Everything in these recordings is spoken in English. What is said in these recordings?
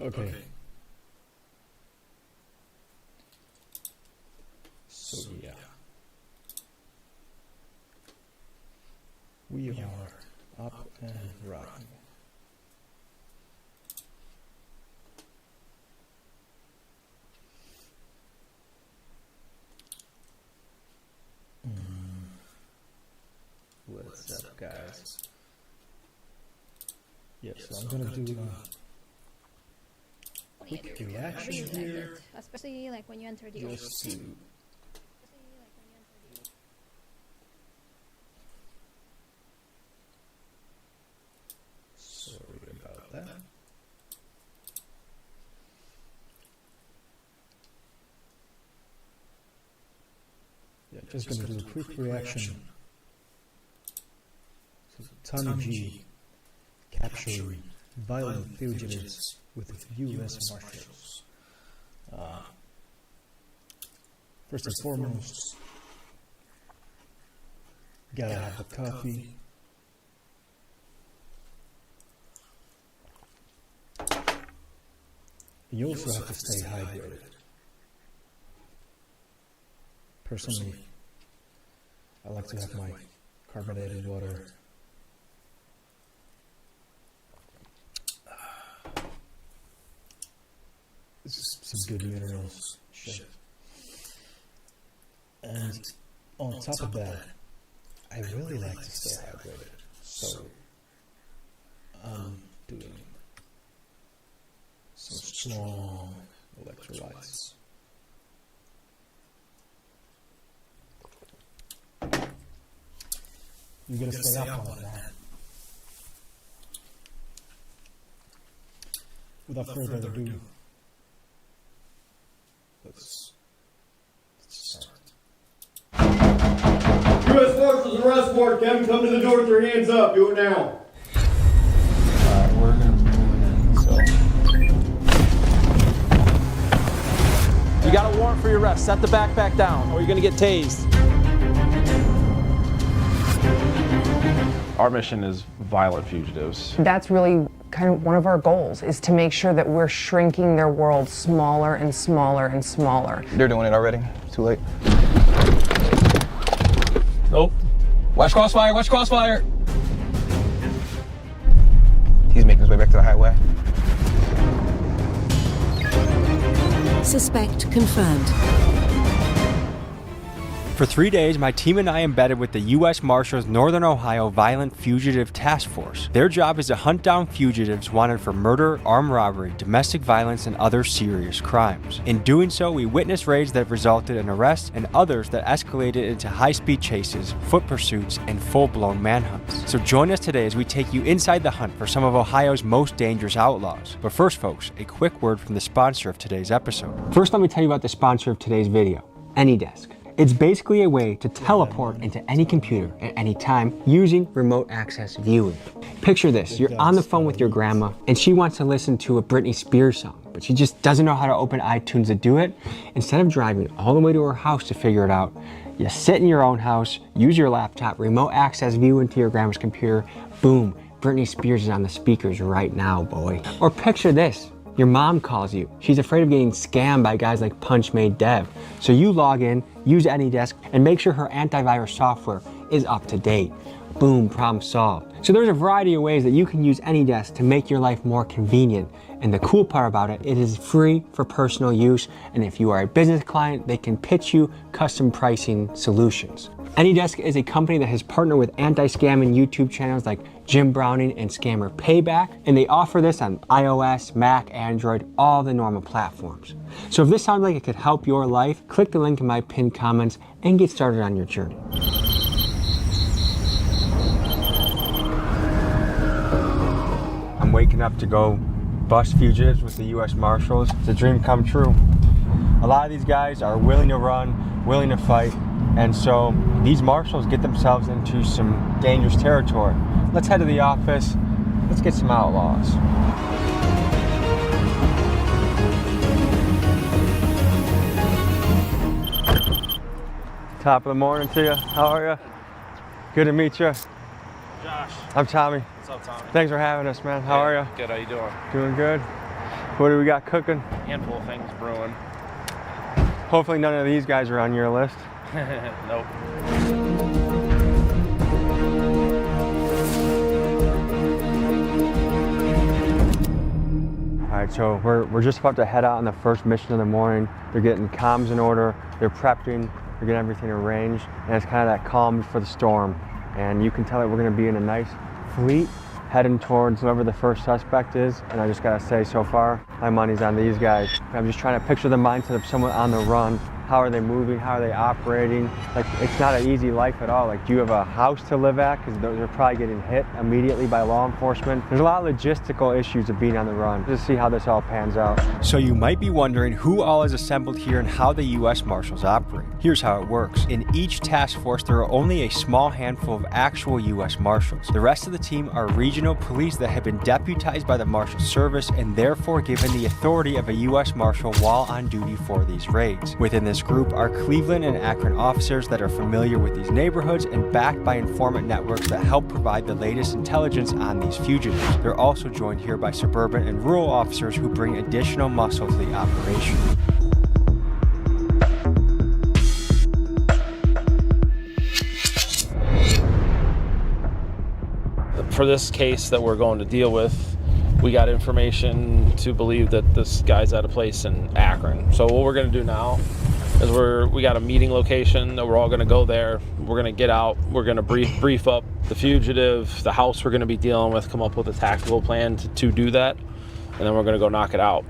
Okay. So yeah. We are up and running. What's up, guys? Yes, so I'm gonna do a quick reaction here. Especially like when you enter the Just to sorry about that. Yeah, just gonna do a quick reaction to Tommy G capturing violent fugitives with U.S. Marshals. First and foremost, gotta have a coffee. You also have to stay hydrated. Personally, I like to have my carbonated water. Some good minerals, shit. And on top of that, I really like to stay hydrated. So I'm doing some strong electrolytes. You gotta stay up on that. Without further ado, let's start. U.S. Marshals arrest warrant. Kevin, come to the door with your hands up. Do it now. We're gonna move in, so. You got a warrant for your arrest. Set the backpack down, or you're gonna get tased. Our mission is violent fugitives. That's really kind of one of our goals, is to make sure that we're shrinking their world smaller and smaller and smaller. They're doing it already. It's too late. Nope. Watch crossfire, watch crossfire. He's making his way back to the highway. Suspect confirmed. For 3 days, my team and I embedded with the U.S. Marshals Northern Ohio Violent Fugitive Task Force. Their job is to hunt down fugitives wanted for murder, armed robbery, domestic violence, and other serious crimes. In doing so, we witnessed raids that resulted in arrests and others that escalated into high-speed chases, foot pursuits, and full-blown manhunts. So join us today as we take you inside the hunt for some of Ohio's most dangerous outlaws. But first, folks, a quick word from the sponsor of today's episode. First, let me tell you about the sponsor of today's video, AnyDesk. It's basically a way to teleport into any computer at any time using remote access viewing. Picture this, you're on the phone with your grandma and she wants to listen to a Britney Spears song, but she just doesn't know how to open iTunes to do it. Instead of driving all the way to her house to figure it out, you sit in your own house, use your laptop, remote access view into your grandma's computer, boom, Britney Spears is on the speakers right now, boy. Or picture this. Your mom calls you. She's afraid of getting scammed by guys like Punchmade Dev. So you log in, use AnyDesk, and make sure her antivirus software is up to date. Boom, problem solved. So there's a variety of ways that you can use AnyDesk to make your life more convenient. And the cool part about it, it is free for personal use. And if you are a business client, they can pitch you custom pricing solutions. AnyDesk is a company that has partnered with anti-scamming YouTube channels like Jim Browning and Scammer Payback, and they offer this on iOS, Mac, Android, all the normal platforms. So if this sounds like it could help your life, click the link in my pinned comments and get started on your journey. I'm waking up to go bust fugitives with the U.S. Marshals. It's a dream come true. A lot of these guys are willing to run, willing to fight, and so these marshals get themselves into some dangerous territory. Let's head to the office. Let's get some outlaws. Top of the morning to you. How are you? Good to meet you. Josh. I'm Tommy. What's up, Tommy? Thanks for having us, man. How are you? Good, how you doing? Doing good. What do we got cooking? Handful of things brewing. Hopefully none of these guys are on your list. Nope. All right, so we're just about to head out on the first mission of the morning. They're getting comms in order, they're prepping, they're getting everything arranged, and it's kind of that calm before the storm. And you can tell that we're gonna be in a nice fleet heading towards whoever the first suspect is. And I just gotta say, so far, my money's on these guys. I'm just trying to picture the mindset of someone on the run. How are they moving? How are they operating? Like, it's not an easy life at all. Like, do you have a house to live at? Because they're probably getting hit immediately by law enforcement. There's a lot of logistical issues of being on the run. Just see how this all pans out. So you might be wondering who all is assembled here and how the U.S. Marshals operate. Here's how it works. In each task force, there are only a small handful of actual U.S. Marshals. The rest of the team are regional police that have been deputized by the Marshal Service and therefore given the authority of a U.S. Marshal while on duty for these raids. Within this group are Cleveland and Akron officers that are familiar with these neighborhoods and backed by informant networks that help provide the latest intelligence on these fugitives. They're also joined here by suburban and rural officers who bring additional muscle to the operation. For this case that we're going to deal with, we got information to believe that this guy's at a place in Akron. So what we're going to do now is we got a meeting location that we're all going to go there. We're going to get out. We're going to brief up the fugitive, the house we're going to be dealing with, come up with a tactical plan to do that, and then we're going to go knock it out.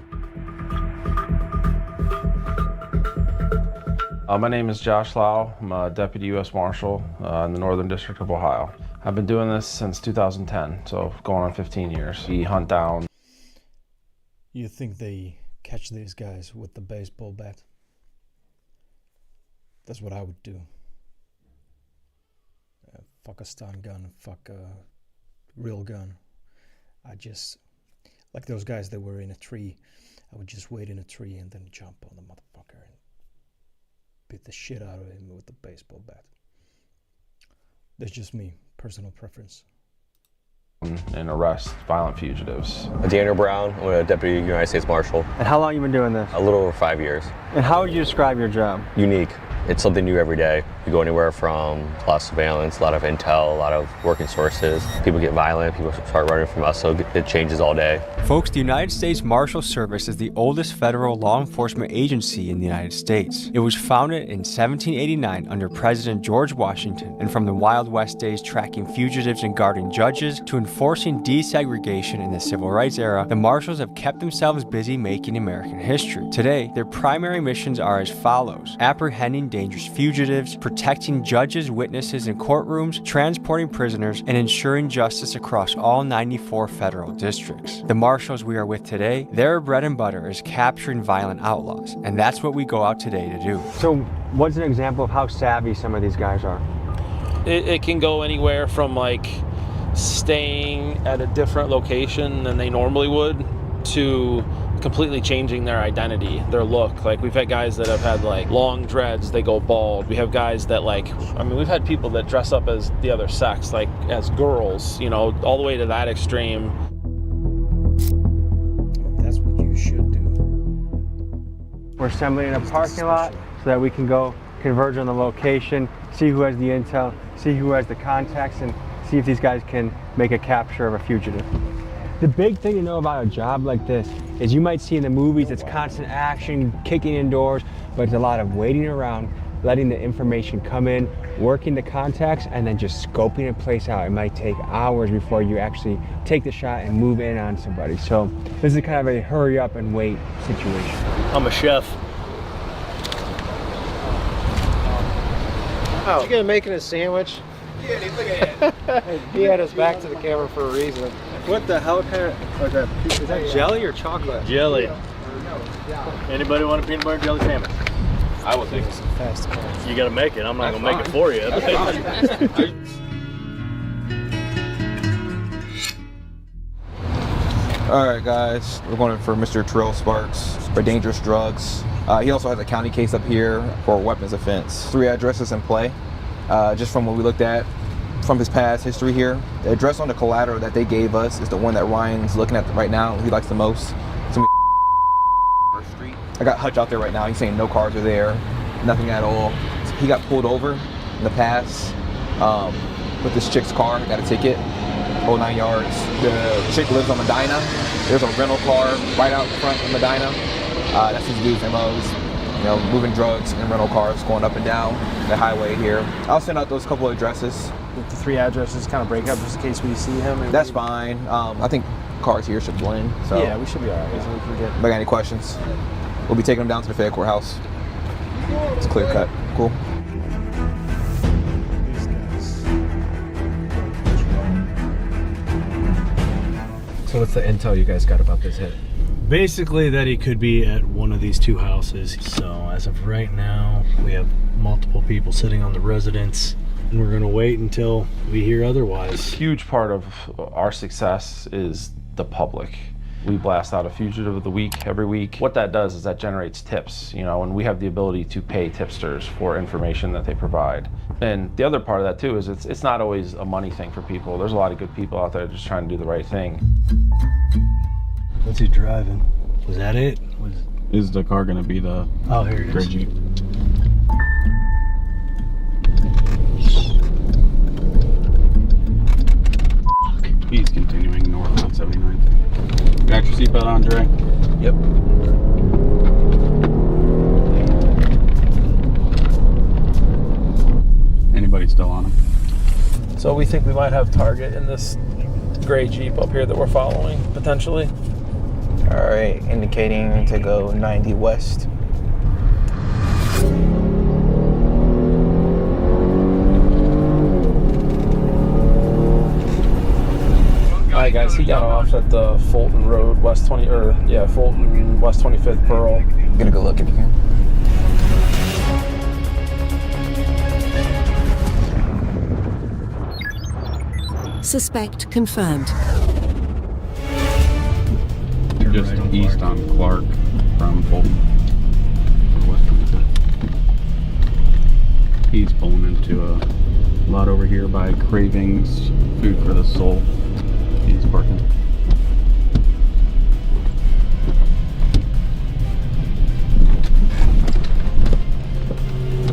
My name is Josh Lau. I'm a Deputy U.S. Marshal in the Northern District of Ohio. I've been doing this since 2010, so going on 15 years. We hunt down. You think they catch these guys with the baseball bat? That's what I would do. Fuck a stun gun, fuck a real gun. I just, like those guys that were in a tree, I would just wait in a tree and then jump on the motherfucker and beat the shit out of him with the baseball bat. That's just me, personal preference. And arrest violent fugitives. Daniel Brown, I'm a Deputy United States Marshal. And how long you been doing this? A little over 5 years. And how would you describe your job? Unique. It's something new every day. You go anywhere from a lot of surveillance, a lot of intel, a lot of working sources. People get violent, people start running from us, so it changes all day. Folks, the United States Marshal Service is the oldest federal law enforcement agency in the United States. It was founded in 1789 under President George Washington, and from the Wild West days tracking fugitives and guarding judges to enforcing desegregation in the Civil Rights era, the Marshals have kept themselves busy making American history. Today, their primary missions are as follows: apprehending dangerous fugitives, protecting judges, witnesses, and courtrooms, transporting prisoners, and ensuring justice across all 94 federal districts. The Marshals we are with today, their bread and butter is capturing violent outlaws, and that's what we go out today to do. So, what's an example of how savvy some of these guys are? It can go anywhere from like staying at a different location than they normally would to completely changing their identity, their look. Like, we've had guys that have had like long dreads, they go bald. We have guys that we've had people that dress up as the other sex, like as girls, you know, all the way to that extreme. That's what you should do. We're assembling in a parking lot so that we can go converge on the location, see who has the intel, see who has the contacts, and see if these guys can make a capture of a fugitive. The big thing to know about a job like this is you might see in the movies it's constant action, kicking indoors, but it's a lot of waiting around, letting the information come in, working the contacts, and then just scoping a place out. It might take hours before you actually take the shot and move in on somebody. So this is kind of a hurry up and wait situation. I'm a chef. Oh, you gonna making a sandwich? Yeah, look at it. He had us back to the camera for a reason. What the hell kind of, is that jelly or chocolate? Jelly. Anybody want a peanut butter jelly sandwich? I will take some Fast. You gotta make it. I'm not gonna make it for you. All right, guys, we're going for Mr. Terrell Sparks for dangerous drugs. He also has a county case up here for weapons offense. 3 addresses in play. Just from what we looked at from his past history here. The address on the collateral that they gave us is the one that Ryan's looking at right now. He likes the most. It's gonna be I got Hutch out there right now. He's saying no cars are there, nothing at all. He got pulled over in the past with this chick's car, got a ticket, whole 9 yards. The chick lives on Medina. There's a rental car right out front of Medina. That's his dude's MOs. You know, moving drugs in rental cars, going up and down the highway here. I'll send out those couple of addresses. With the 3 addresses kind of break up just in case we see him. That's fine. I think cars here should blend. So yeah, we should be all right. So we can get... If I got any questions, we'll be taking them down to the Fed courthouse. It's clear cut. Cool. So what's the intel you guys got about this hit? Basically that he could be at one of these 2 houses. So as of right now, we have multiple people sitting on the residence, and we're gonna wait until we hear otherwise. Huge part of our success is the public. We blast out a fugitive of the week every week. What that does is that generates tips, you know, and we have the ability to pay tipsters for information that they provide. And the other part of that too is it's not always a money thing for people. There's a lot of good people out there just trying to do the right thing. What's he driving? Was that it? Is the car gonna be the here it gray is. Jeep? He's continuing north on 79. Got your seatbelt on, Dre? Yep. Anybody still on him? So we think we might have target in this gray Jeep up here that we're following, potentially. All right, indicating to go 90 west. Alright guys, he got off at the Fulton Road, Fulton West 25th Pearl. Get a good look if you can. Suspect confirmed. Just east on Clark from Fulton. Or West 25th. He's pulling into a lot over here by Cravings Food for the Soul. He's parking.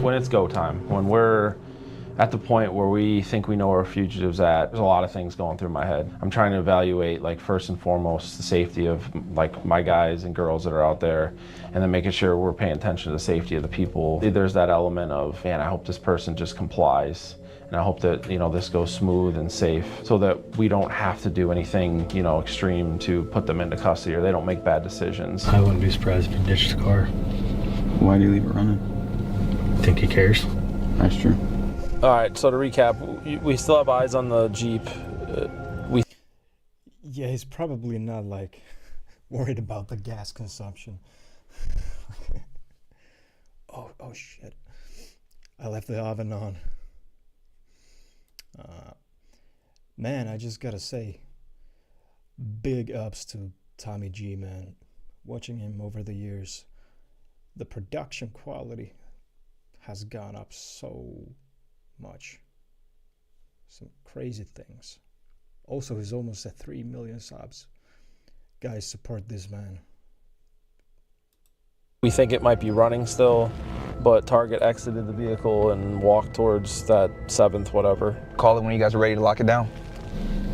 When it's go time, when we're at the point where we think we know where fugitives at, there's a lot of things going through my head. I'm trying to evaluate, like, first and foremost, the safety of, like, my guys and girls that are out there, and then making sure we're paying attention to the safety of the people. There's that element of, man, I hope this person just complies. And I hope that, you know, this goes smooth and safe so that we don't have to do anything, you know, extreme to put them into custody, or they don't make bad decisions. I wouldn't be surprised if he ditched the car. Why do you leave it running? Think he cares? That's true. All right, so to recap, we still have eyes on the Jeep. Yeah, he's probably not, like, worried about the gas consumption. Oh shit. I left the oven on. Man, I just gotta say, big ups to Tommy G, man. Watching him over the years, the production quality has gone up so much. Some crazy things. Also, he's almost at 3 million subs. Guys, support this man. We think it might be running still, but target exited the vehicle and walked towards that 7th whatever. Call it when you guys are ready to lock it down.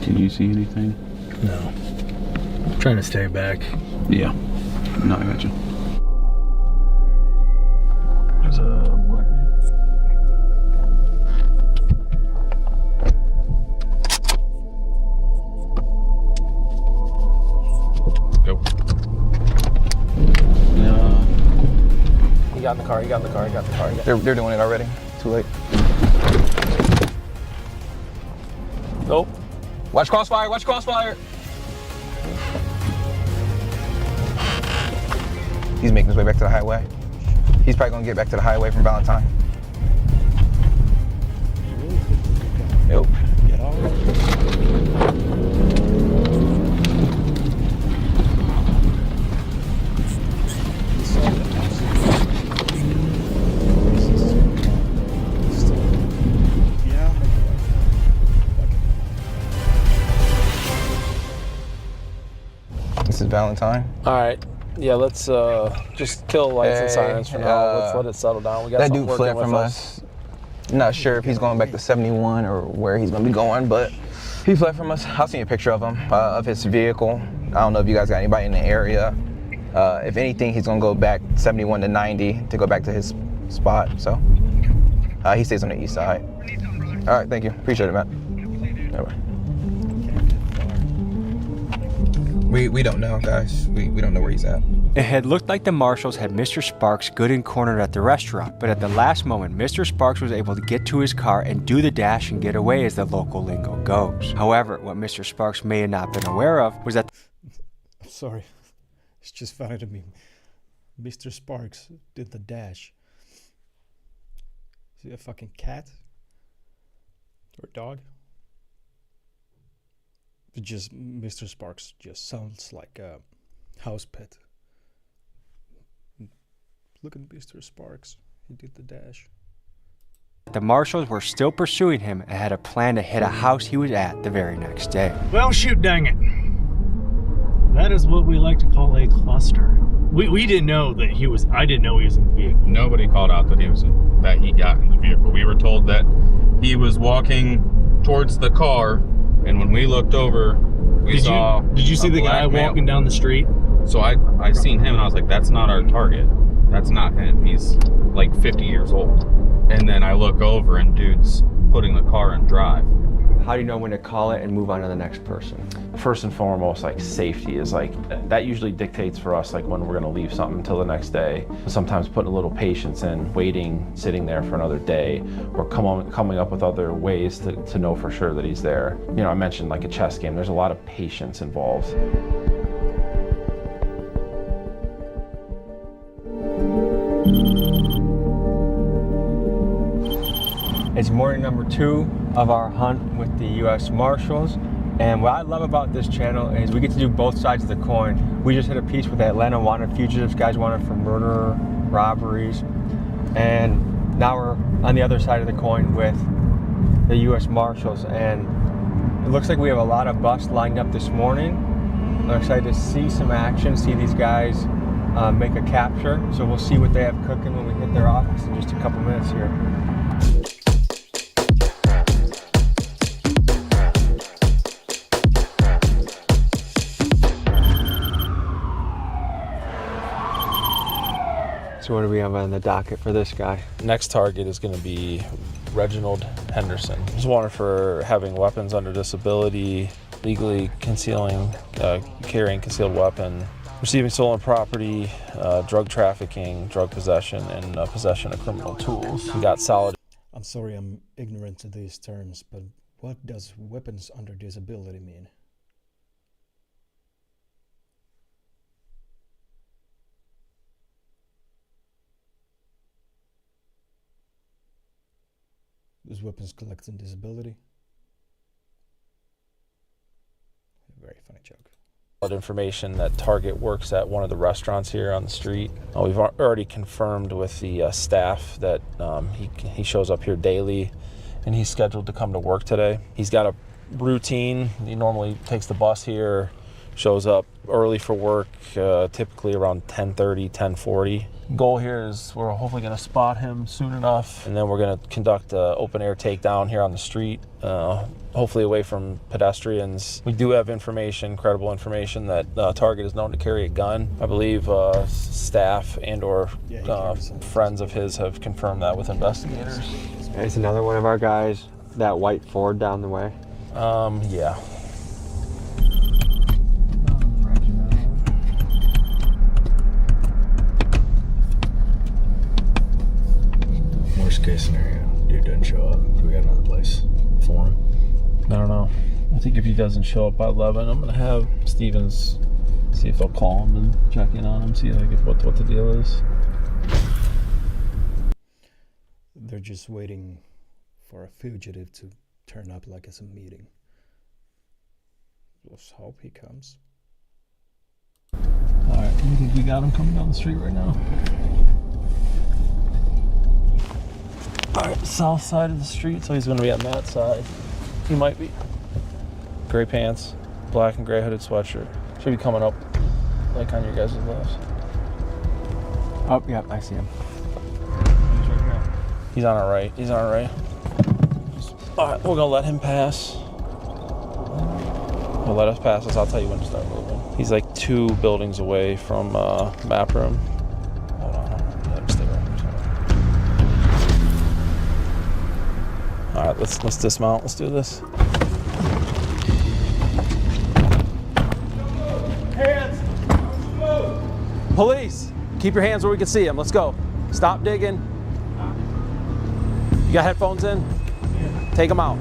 Can you see anything? No. I'm trying to stay back. Yeah. No, I got you. There's a black man. Go. He got in the car, he got in the car, he got in the car. They're doing it already. Too late. Nope. Watch crossfire, watch crossfire. He's making his way back to the highway. He's probably gonna get back to the highway from Valentine. Nope. Get all This is Valentine. All right, Yeah, let's just kill lights and sirens for now. Let's let it settle down. We got that something dude fled working from with us. Not sure if he's going back to 71 or where he's gonna be going, but he fled from us. I'll send you a picture of him, of his vehicle. I don't know if you guys got anybody in the area. If anything, he's gonna go back 71 to 90 to go back to his spot. So he stays on the east side. All right, thank you. Appreciate it, Matt. Bye-bye. We don't know, guys. We don't know where he's at. It had looked like the marshals had Mr. Sparks good and cornered at the restaurant, but at the last moment, Mr. Sparks was able to get to his car and do the dash and get away, as the local lingo goes. However, what Mr. Sparks may have not been aware of was that... I'm sorry. It's just funny to me. Mr. Sparks did the dash. Is he a fucking cat? Or dog? It just, Mr. Sparks just sounds like a house pet. Look at Mr. Sparks. He did the dash. The marshals were still pursuing him and had a plan to hit a house he was at the very next day. Well, shoot dang it. That is what we like to call a cluster. We didn't know that he was, I didn't know he was in the vehicle. Nobody called out that he got in the vehicle. We were told that he was walking towards the car, and when we looked over, we saw. Did you see the guy walking down the street? So I seen him and I was like, that's not our target. That's not him. He's like 50 years old. And then I look over and dude's putting the car in drive. How do you know when to call it and move on to the next person? First and foremost, like safety is like, that usually dictates for us like when we're gonna leave something until the next day. Sometimes putting a little patience in, waiting, sitting there for another day, or coming up with other ways to know for sure that he's there. You know, I mentioned like a chess game, there's a lot of patience involved. It's morning number 2 of our hunt with the U.S. Marshals, and what I love about this channel is we get to do both sides of the coin. We just hit a piece with Atlanta wanted fugitives, guys wanted for murder, robberies, and now we're on the other side of the coin with the U.S. Marshals, and it looks like we have a lot of busts lined up this morning. I'm excited to see some action, see these guys make a capture, so we'll see what they have cooking when we hit their office in just a couple minutes here. So what do we have on the docket for this guy? Next target is going to be Reginald Henderson. He's wanted for having weapons under disability, legally concealing, carrying concealed weapon, receiving stolen property, drug trafficking, drug possession, and possession of criminal tools. He got solid. I'm sorry I'm ignorant to these terms, but what does weapons under disability mean? Does weapons collect in disability? Very funny joke. Information that Target works at one of the restaurants here on the street. We've already confirmed with the staff that he shows up here daily and he's scheduled to come to work today. He's got a routine. He normally takes the bus here, shows up early for work, typically around 10:30, 10:40. Goal here is we're hopefully going to spot him soon enough, and then we're going to conduct an open air takedown here on the street, hopefully away from pedestrians. We do have information, credible information, that Target is known to carry a gun. I believe staff and or friends of his have confirmed that with investigators. It's another one of our guys, that white Ford down the way. Yeah. Worst case scenario, dude doesn't show up. We got another place for him. I don't know. I think if he doesn't show up by 11, I'm gonna have Stevens see if they'll call him and check in on him, see like what the deal is. They're just waiting for a fugitive to turn up like it's a meeting. Let's hope he comes. Alright, you think we got him coming down the street right now? Alright, south side of the street, so he's going to be on that side. He might be. Gray pants, black and gray hooded sweatshirt. Should be coming up like on your guys' left. Oh, yeah, I see him. He's on our right. He's on our right. All right, we're gonna let him pass. He'll let us pass us. I'll tell you when to start moving. He's like 2 buildings away from map room. Hold on. Let him stay right there. All right, let's dismount. Let's do this. Hands! Police, keep your hands where we can see them. Let's go. Stop digging. You got headphones in? Take them out.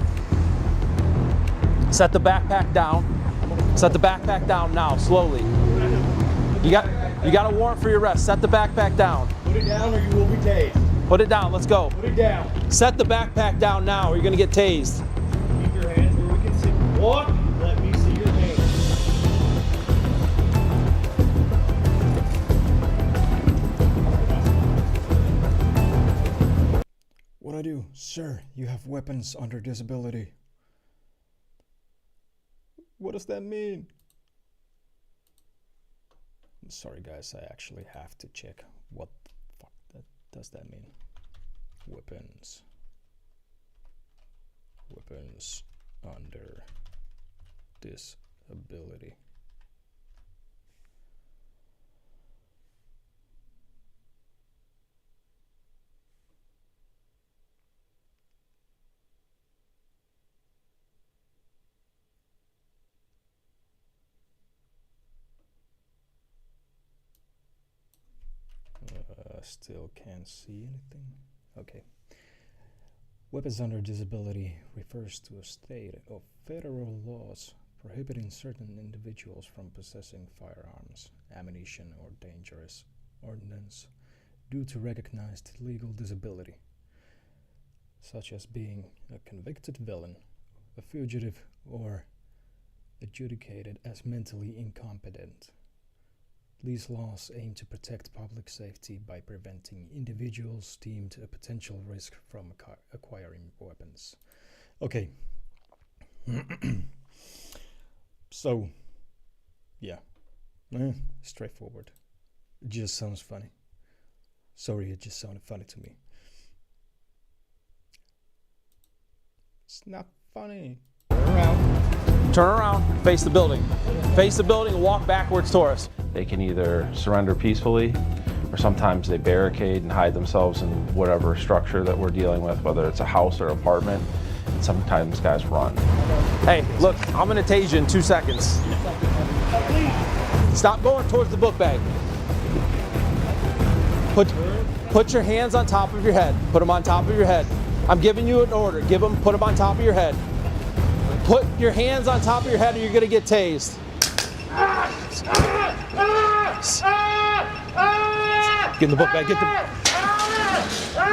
Set the backpack down. Set the backpack down now, slowly. You got a warrant for your arrest. Set the backpack down. Put it down or you will be tased. Put it down. Let's go. Put it down. Set the backpack down now, or you're gonna get tased. Keep your hands where we can see. Walk. Let me see your hands. What I do? Sir, you have weapons under disability. What does that mean? I'm sorry guys, I actually have to check what the fuck does that mean. Weapons. Weapons under disability. Still can't see anything. Okay. Weapons under disability refers to a state of federal laws prohibiting certain individuals from possessing firearms, ammunition, or dangerous ordnance due to recognized legal disability, such as being a convicted felon, a fugitive, or adjudicated as mentally incompetent. These laws aim to protect public safety by preventing individuals deemed a potential risk from acquiring weapons. Okay. So, yeah. Straightforward. It just sounds funny. Sorry, it just sounded funny to me. It's not funny. Turn around, face the building. Face the building and walk backwards toward us. They can either surrender peacefully, or sometimes they barricade and hide themselves in whatever structure that we're dealing with, whether it's a house or apartment. And sometimes guys run. Hey, look, I'm gonna tase you in 2 seconds. Stop going towards the book bag. Put your hands on top of your head. Put them on top of your head. I'm giving you an order. Put them on top of your head. Put your hands on top of your head or you're gonna get tased. Get in the book bag,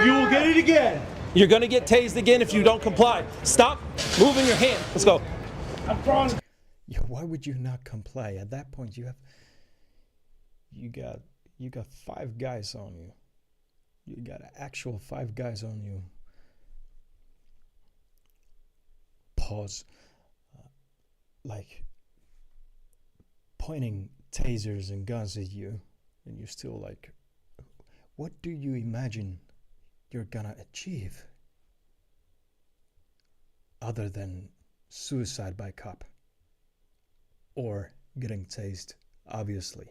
You will get it again. You're gonna get tased again if you don't comply. Stop moving your hand. Let's go. I'm throwing. Yeah, why would you not comply? At that point you got 5 guys on you. You got an actual 5 guys on you. Pause. Like pointing tasers and guns at you, and you're still like, what do you imagine you're gonna achieve other than suicide by cop or getting tased? Obviously.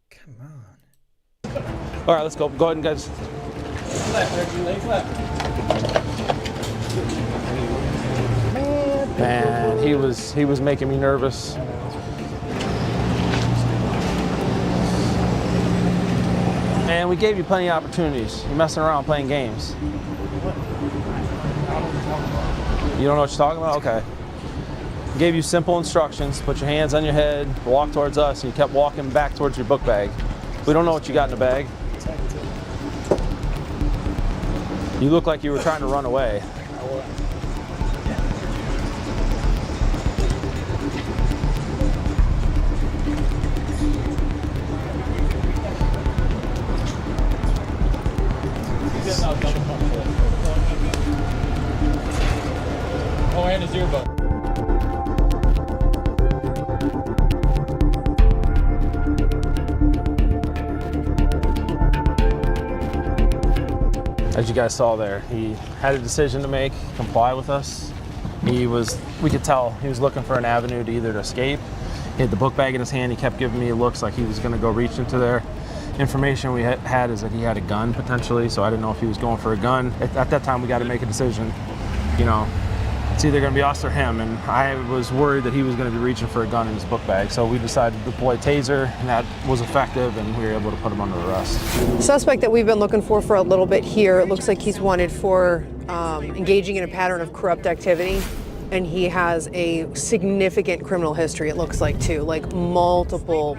Come on. All right, let's go. Go ahead and guys. Man, he was making me nervous. Man, we gave you plenty of opportunities. You're messing around playing games. You don't know what you're talking about? Okay. Gave you simple instructions. Put your hands on your head, walk towards us, and you kept walking back towards your book bag. We don't know what you got in the bag. You look like you were trying to run away. Oh, and his earbud. as you guys saw there, he had a decision to make, comply with us. We could tell he was looking for an avenue to either escape. He had the book bag in his hand. He kept giving me looks like he was going to go reach into there. Information we had is that he had a gun potentially, so I didn't know if he was going for a gun. At that time, we got to make a decision. You know, it's either going to be us or him, and I was worried that he was going to be reaching for a gun in his book bag. So we decided to deploy taser, and that was effective, and we were able to put him under arrest. Suspect that we've been looking for a little bit here, it looks like he's wanted for engaging in a pattern of corrupt activity. And he has a significant criminal history, it looks like, too, like multiple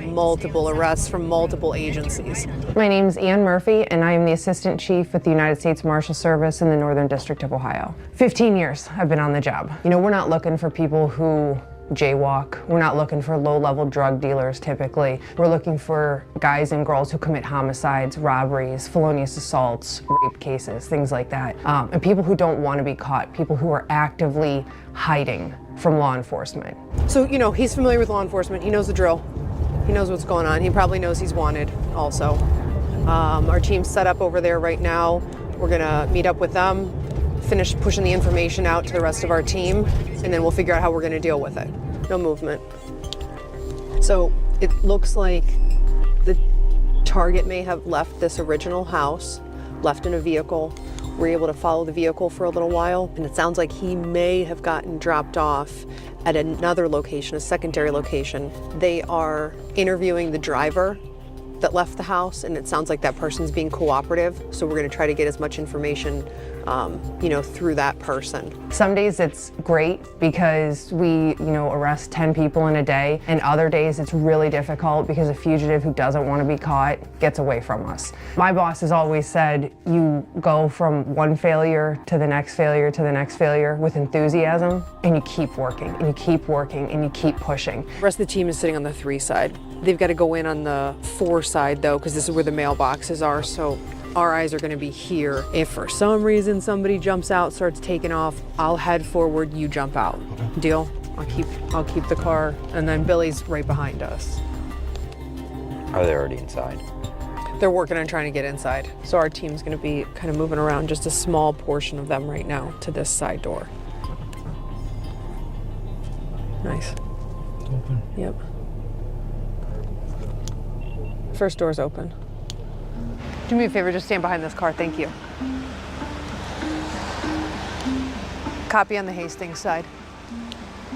arrests from multiple agencies. My name's Ann Murphy, and I am the Assistant Chief with the United States Marshal Service in the Northern District of Ohio. 15 years I've been on the job. You know, we're not looking for people who jaywalk. We're not looking for low-level drug dealers, typically. We're looking for guys and girls who commit homicides, robberies, felonious assaults, rape cases, things like that. And people who don't want to be caught, people who are actively hiding from law enforcement. So, you know, he's familiar with law enforcement. He knows the drill. He knows what's going on. He probably knows he's wanted also. Our team's set up over there right now. We're gonna meet up with them, finish pushing the information out to the rest of our team, and then we'll figure out how we're gonna deal with it. No movement. So it looks like the target may have left this original house, left in a vehicle. We're able to follow the vehicle for a little while, and it sounds like he may have gotten dropped off at another location, a secondary location. They are interviewing the driver that left the house, and it sounds like that person's being cooperative, so we're gonna try to get as much information you know, through that person. Some days it's great because we, you know, arrest 10 people in a day, and other days it's really difficult because a fugitive who doesn't want to be caught gets away from us. My boss has always said you go from one failure to the next failure to the next failure with enthusiasm, and you keep working, and you keep working, and you keep pushing. The rest of the team is sitting on the 3 side. They've got to go in on the 4 side though, because this is where the mailboxes are, so our eyes are gonna be here. If for some reason somebody jumps out, starts taking off, I'll head forward, you jump out. Okay. Deal? I'll keep the car, and then Billy's right behind us. Are they already inside? They're working on trying to get inside. So our team's gonna be kind of moving around just a small portion of them right now to this side door. Nice. It's open. Yep. First door's open. Do me a favor, just stand behind this car, thank you. Copy on the Hastings side.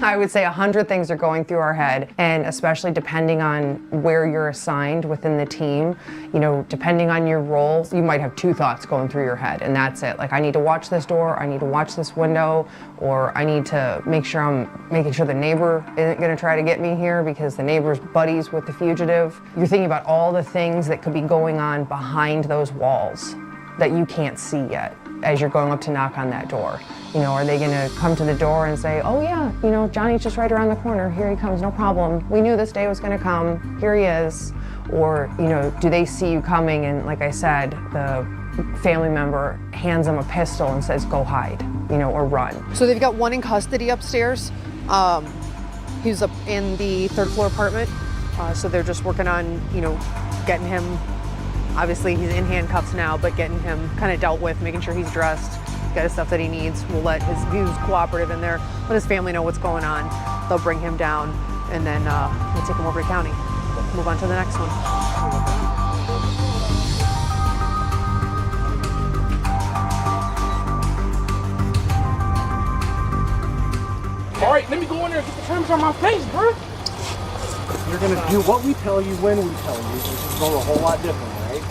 I would say 100 things are going through our head, and especially depending on where you're assigned within the team, you know, depending on your role, you might have 2 thoughts going through your head, and that's it. Like, I need to watch this door, I need to watch this window, or I need to make sure I'm making sure the neighbor isn't gonna try to get me here because the neighbor's buddies with the fugitive. You're thinking about all the things that could be going on behind those walls that you can't see yet as you're going up to knock on that door. You know, are they gonna come to the door and say, oh yeah, you know, Johnny's just right around the corner, here he comes, no problem. We knew this day was gonna come, here he is. Or, you know, do they see you coming and, like I said, the family member hands them a pistol and says, go hide, you know, or run. So they've got one in custody upstairs. He's up in the 3rd floor apartment. So they're just working on, you know, getting him, obviously he's in handcuffs now, but getting him kind of dealt with, making sure he's dressed, got his stuff that he needs. We'll let he was cooperative in there, let his family know what's going on. They'll bring him down, and then we'll take him over to county. Move on to the next one. All right, let me go in there and get the terms on my face, bro. You're gonna do what we tell you when we tell you, which is going a whole lot different, right?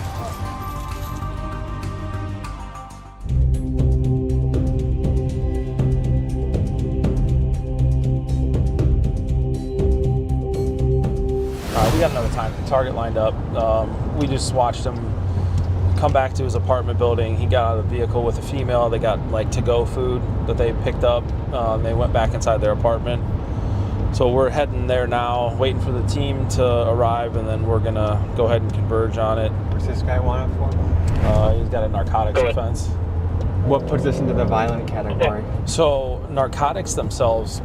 We got another time. The target lined up. We just watched him come back to his apartment building. He got out of the vehicle with a female. They got like to-go food that they picked up. They went back inside their apartment. So we're heading there now, waiting for the team to arrive, and then we're gonna go ahead and converge on it. What's this guy wanted for? He's got a narcotics offense. What puts this into the violent category? So narcotics themselves,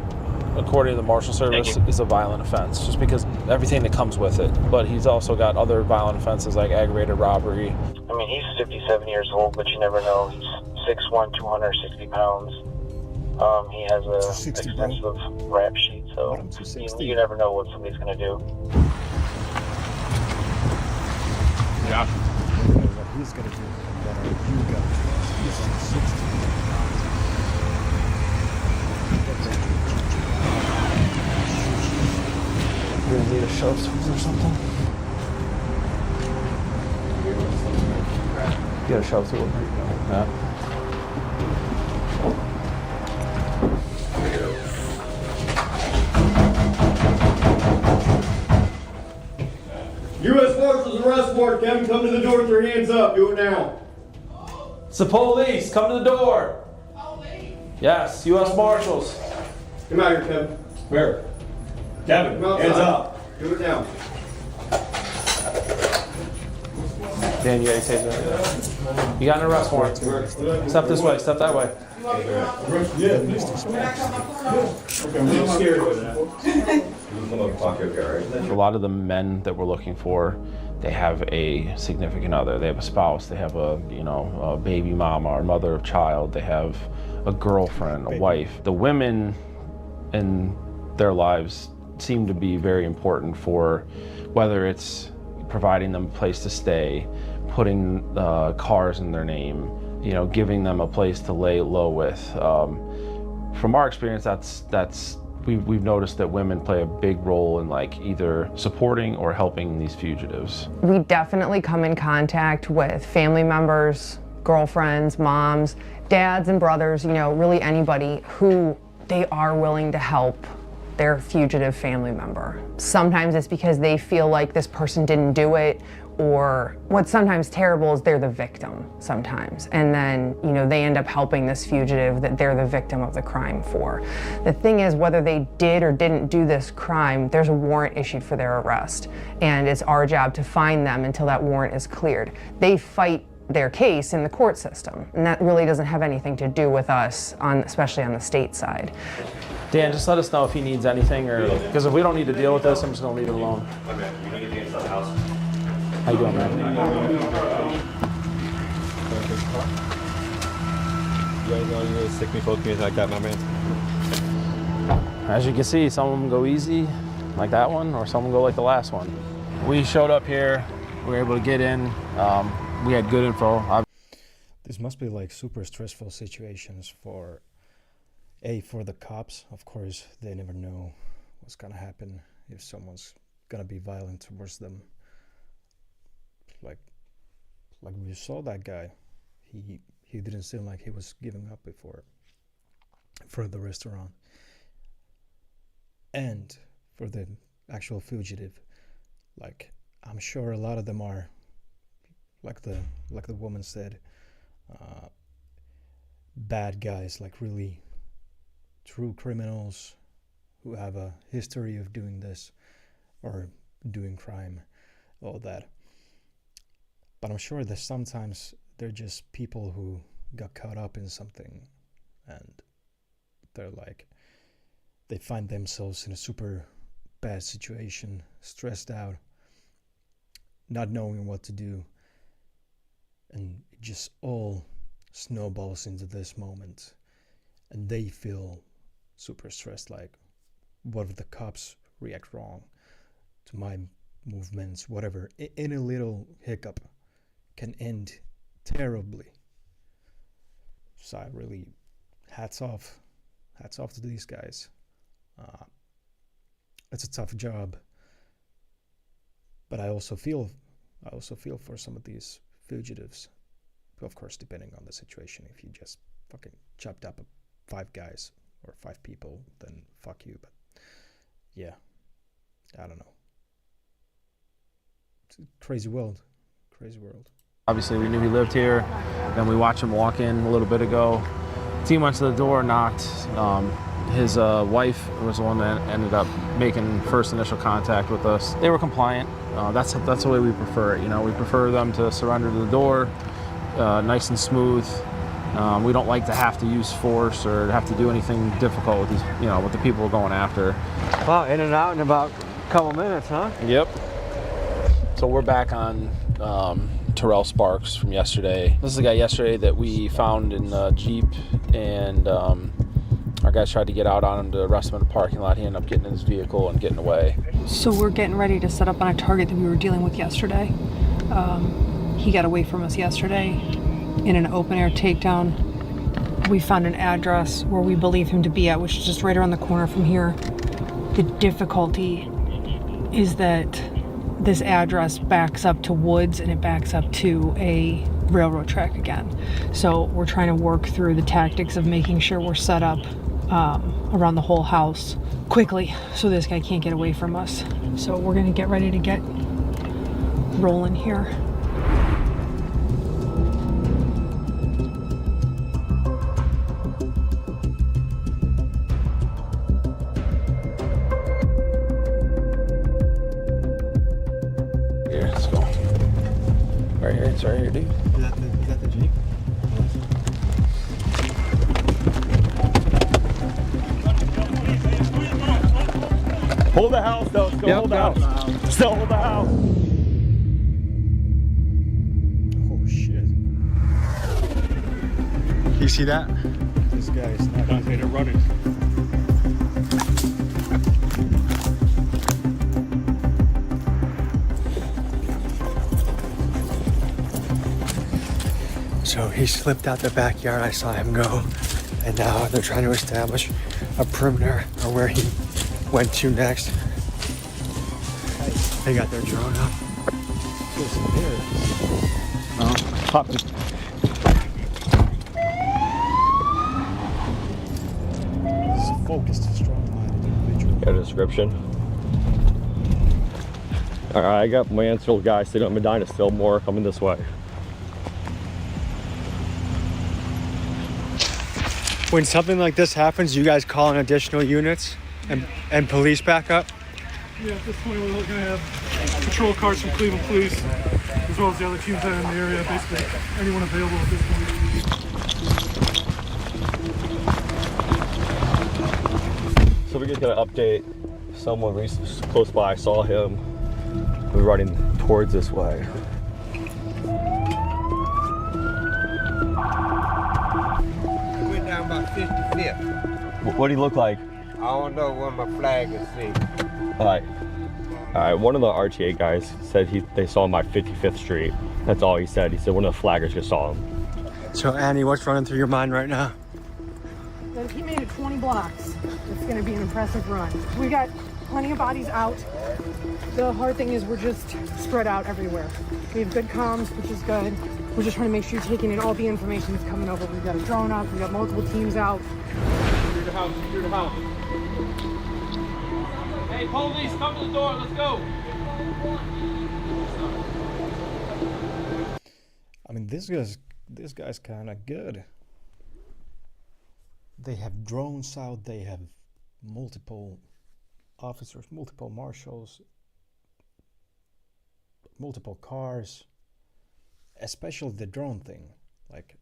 according to the Marshal Service, is a violent offense, just because everything that comes with it. But he's also got other violent offenses like aggravated robbery. I mean, he's 57 years old, but you never know. He's 6'1", 260 pounds. He has a extensive rap sheet, so you never know what somebody's going to do. Yeah. What he's going to do, and what you got. He's 60. You're gonna need a shove or something? You got a shove through it? Yeah. U.S. Marshal's arrest warrant. Kevin, come to the door with your hands up. Do it now. It's the police. Come to the door. Yes, U.S. Marshals. Come out here, Kevin. Where? Kevin, hands up. Do it now. Dan, you got your taser? You got an arrest warrant. Step this way. Step that way. Yeah. Okay, I'm a little scared of that. A lot of the men that we're looking for, they have a significant other. They have a spouse. They have a baby mama or mother of child. They have a girlfriend, a wife. The women in their lives seem to be very important for whether it's providing them a place to stay, putting cars in their name, giving them a place to lay low with. From our experience, we've noticed that women play a big role in either supporting or helping these fugitives. We definitely come in contact with family members, girlfriends, moms, dads and brothers, really anybody who they are willing to help their fugitive family member. Sometimes it's because they feel like this person didn't do it, or what's sometimes terrible is they're the victim sometimes. And then, they end up helping this fugitive that they're the victim of the crime for. The thing is, whether they did or didn't do this crime, there's a warrant issued for their arrest. And it's our job to find them until that warrant is cleared. They fight their case in the court system, and that really doesn't have anything to do with us, especially on the state side. Dan, just let us know if he needs anything, or because if we don't need to deal with this, I'm just gonna leave it alone. How you doing, man? You guys know you stick me, poke me like that, my man. As you can see, some of them go easy, like that one, or some of them go like the last one. We showed up here, we were able to get in, we had good info. This must be super stressful situations for the cops. Of course, they never know what's gonna happen if someone's gonna be violent towards them. Like we saw that guy, he didn't seem like he was giving up before for the restaurant. And for the actual fugitive, I'm sure a lot of them are, like the woman said, bad guys, really true criminals who have a history of doing this or doing crime, all that. But I'm sure that sometimes they're just people who got caught up in something, and they find themselves in a super bad situation, stressed out, not knowing what to do, and it just all snowballs into this moment, and they feel super stressed, what if the cops react wrong to my movements, whatever. Any little hiccup can end terribly. So I really, hats off to these guys. It's a tough job, but I also feel for some of these fugitives. Of course, depending on the situation. If you just fucking chopped up 5 guys or 5 people, then fuck you. But yeah, I don't know. It's a crazy world. Obviously, we knew he lived here. Then we watched him walk in a little bit ago. Team went to the door, knocked. His wife was the one that ended up making first initial contact with us. They were compliant. That's the way we prefer it. We prefer them to surrender to the door, nice and smooth. We don't like to have to use force or have to do anything difficult with these, with the people we're going after. Wow, in and out in about a couple minutes, huh? Yep. So we're back on Terrell Sparks from yesterday. This is the guy yesterday that we found in the Jeep, and our guys tried to get out on him to arrest him in the parking lot. He ended up getting in his vehicle and getting away. So we're getting ready to set up on a target that we were dealing with yesterday. He got away from us yesterday in an open-air takedown. We found an address where we believe him to be at, which is just right around the corner from here. The difficulty is that this address backs up to woods and it backs up to a railroad track again. So we're trying to work through the tactics of making sure we're set up around the whole house quickly so this guy can't get away from us. So we're gonna get ready to get rolling here. Here, let's go. Right here, it's right here, dude. Is that the Jeep? Hold the house, though. Still hold the house. Still hold the house. Oh shit. You see that? This guy is not Dante, they're running. So he slipped out the backyard. I saw him go. And now they're trying to establish a perimeter or where he went to next. They got their drone up. Pop. He's a focused, strong-minded individual. Got a description. All right, I got Mansfield guy sitting on Medina Stillmore coming this way. When something like this happens, you guys call in additional units and police backup? Yeah, at this point we're going to have patrol cars from Cleveland Police, as well as the other teams that are in the area, basically anyone available at this point. So we just got an update. Someone close by saw him. We're running towards this way. Went down about 55th. What do he look like? I don't know where my flag is seen. All right. One of the RTA guys said they saw him at 55th Street. That's all he said. He said one of the flaggers just saw him. So Annie, what's running through your mind right now? That if he made it 20 blocks, it's going to be an impressive run. We got plenty of bodies out. The hard thing is we're just spread out everywhere. We have good comms, which is good. We're just trying to make sure you're taking in all the information that's coming over. We've got a drone up. We've got multiple teams out. Through the house, through the house. Hey, police, come to the door. Let's go. I mean, this guy's kind of good. They have drones out. They have multiple officers, multiple marshals, multiple cars. Especially the drone thing. Like,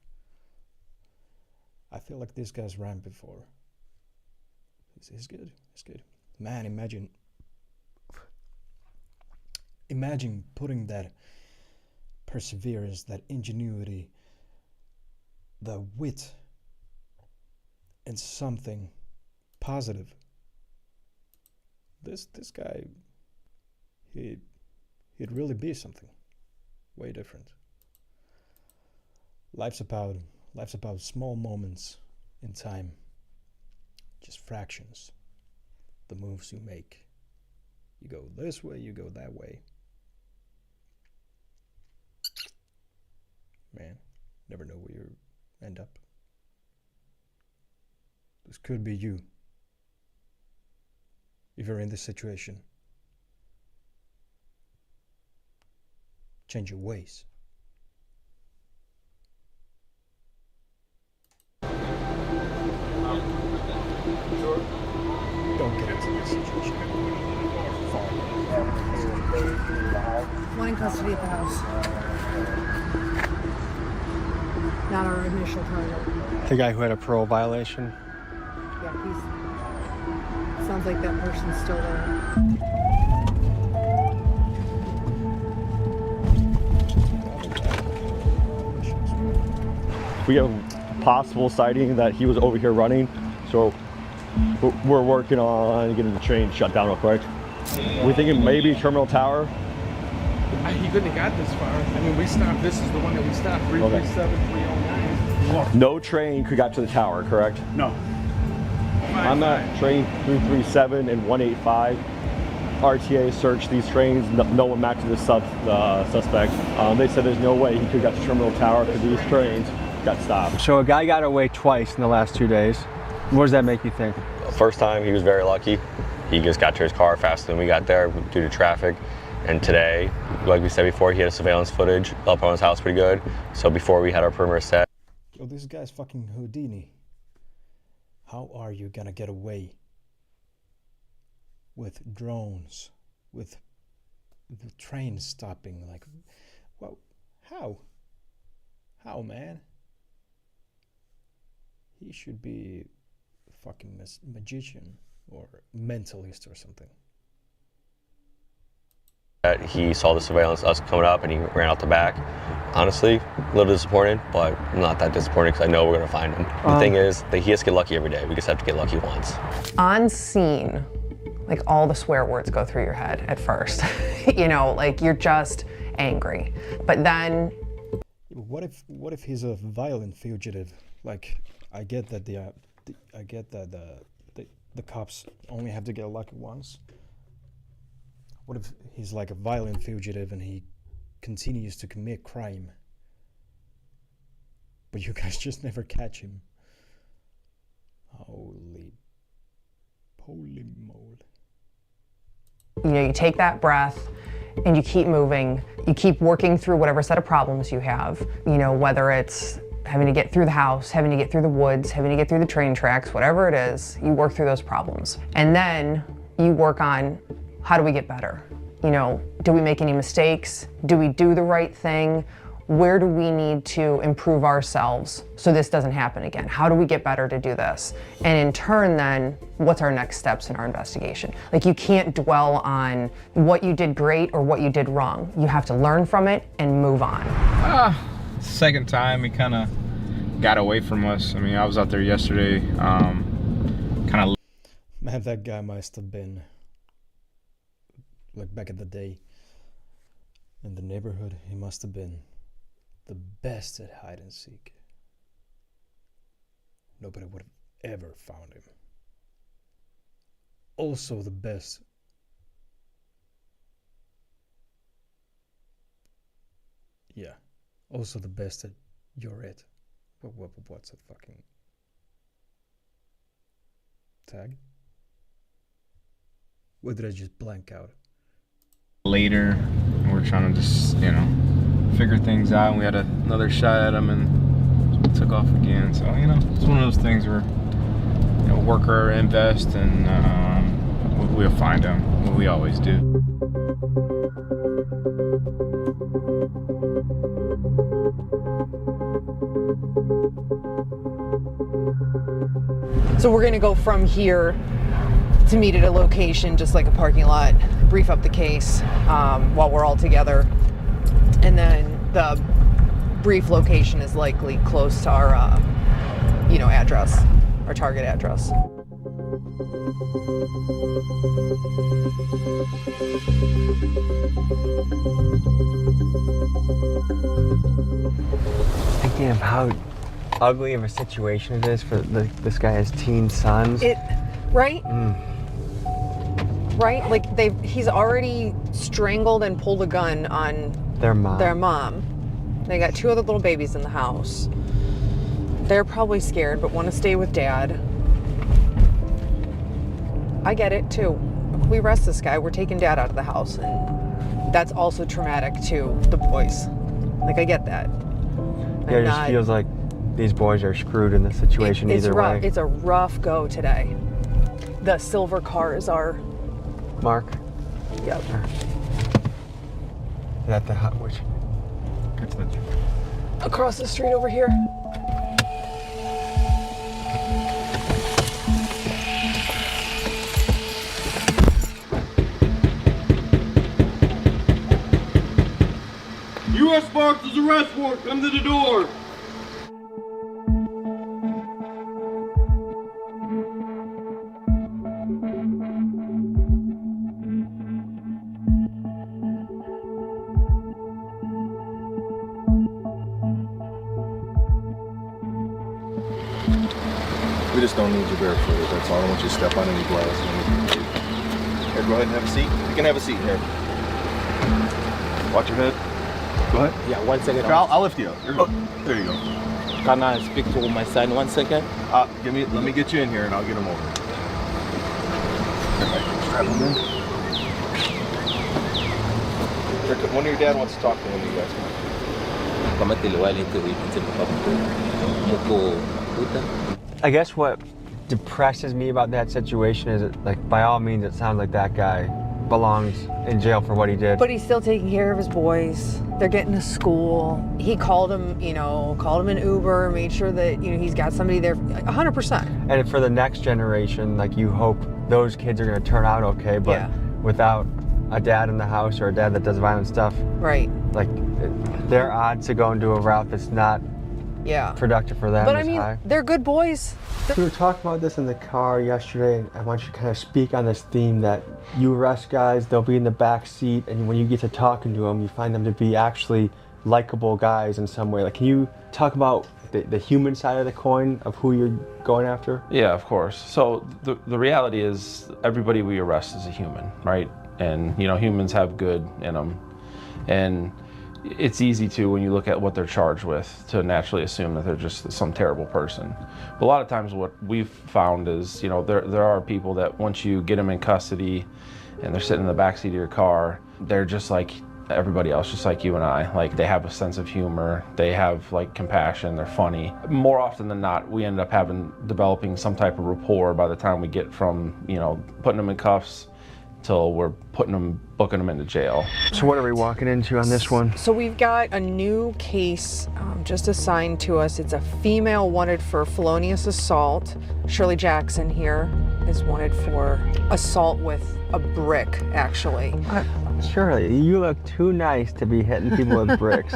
I feel like this guy's ran before. He's good. He's good. Man, imagine putting that perseverance, that ingenuity, the wit in something positive. This guy, he'd really be something way different. Life's about small moments in time, just fractions. The moves you make. You go this way, you go that way. Man, never know where you end up. This could be you. If you're in this situation, change your ways. Don't get into this situation. One in custody at the house. Not our initial target. The guy who had a parole violation. Yeah, sounds like that person's still there. We have a possible sighting that he was over here running, so we're working on getting the train shut down real quick. We're thinking maybe Terminal Tower. He couldn't have got this far. I mean, we stopped. This is the one that we stopped. 337, 309. No train could got to the tower, correct? No. I'm at train 337 and 185. RTA searched these trains. No one matched the suspect. They said there's no way he could have got to Terminal Tower because these trains got stopped. So a guy got away twice in the last 2 days. What does that make you think? First time, he was very lucky. He just got to his car faster than we got there due to traffic. And today, like we said before, he had surveillance footage up on his house pretty good. So before we had our perimeter set. Yo, this guy's fucking Houdini. How are you gonna get away with drones, with the train stopping? Like, well, how? How, man? He should be a fucking magician or mentalist or something. He saw the surveillance, us coming up, and he ran out the back. Honestly, a little disappointed, but not that disappointed because I know we're going to find him. The thing is that he has to get lucky every day. We just have to get lucky once. On scene, like all the swear words go through your head at first. You know, like you're just angry. But then... What if he's a violent fugitive? Like, I get that the cops only have to get lucky once. What if he's like a violent fugitive and he continues to commit crime, but you guys just never catch him? Holy moly. You know, you take that breath and you keep moving. You keep working through whatever set of problems you have. You know, whether it's having to get through the house, having to get through the woods, having to get through the train tracks, whatever it is, you work through those problems. And then you work on, how do we get better? You know, do we make any mistakes? Do we do the right thing? Where do we need to improve ourselves so this doesn't happen again? How do we get better to do this? And in turn then, what's our next steps in our investigation? Like, you can't dwell on what you did great or what you did wrong. You have to learn from it and move on. Second time he kind of got away from us. I mean, I was out there yesterday, kind of. Man, that guy must have been, like back in the day, in the neighborhood, he must have been the best at hide and seek. Nobody would have ever found him. Also the best. Yeah. Also the best at you're it. What's a fucking tag? What did I just blank out? Later, we're trying to just, you know, figure things out, and we had another shot at him and took off again. So, you know, it's one of those things where, you know, work or invest, and we'll find him. We always do. So we're gonna go from here to meet at a location, just like a parking lot, brief up the case while we're all together. And then the brief location is likely close to our, you know, address, our target address. Thinking of how ugly of a situation it is for this guy has teen sons. Right? Right? Like he's already strangled and pulled a gun on their mom. They got 2 other little babies in the house. They're probably scared but want to stay with dad. I get it too. If we arrest this guy, we're taking dad out of the house, and that's also traumatic to the boys. Like, I get that. Yeah, it just feels like these boys are screwed in this situation either way. It's a rough go today. The silver cars are... Mark? Yep. Is that the hot which? across the street over here. U.S. Marshals arrest warrant, come to the door. We just don't need you barefooted, that's all. I don't want you to step on any glass. Here, go ahead and have a seat. You can have a seat here. Watch your head. Go ahead. Yeah, 1 second. I'll lift you up. You're good. There you go. Can I speak to my son 1 second? Let me get you in here and I'll get him over. Strap him in. One of your dad wants to talk to one of you guys. I guess what depresses me about that situation is that, like, by all means, it sounds like that guy belongs in jail for what he did. But he's still taking care of his boys. They're getting to school. He called him, called him an Uber, made sure that, he's got somebody there 100%. And for the next generation, like, you hope those kids are going to turn out okay, but without a dad in the house or a dad that does violent stuff, right? Like, their odds to go into a route that's not productive for them But is high. they're good boys. We were talking about this in the car yesterday, and I want you to kind of speak on this theme that you arrest guys, they'll be in the back seat, and when you get to talking to them, you find them to be actually likable guys in some way. Like, can you talk about the human side of the coin of who you're going after? Yeah, of course. So the reality is everybody we arrest is a human, right? And, humans have good in them. And it's easy to, when you look at what they're charged with, to naturally assume that they're just some terrible person. But a lot of times what we've found is, there are people that once you get them in custody and they're sitting in the backseat of your car, they're just like everybody else, just like you and I. Like, they have a sense of humor, they have like compassion, they're funny. More often than not, we end up developing some type of rapport by the time we get from, putting them in cuffs till we're booking them into jail. So what are we walking into on this one? So we've got a new case just assigned to us. It's a female wanted for felonious assault. Shirley Jackson here is wanted for assault with a brick, actually. Shirley, you look too nice to be hitting people with bricks.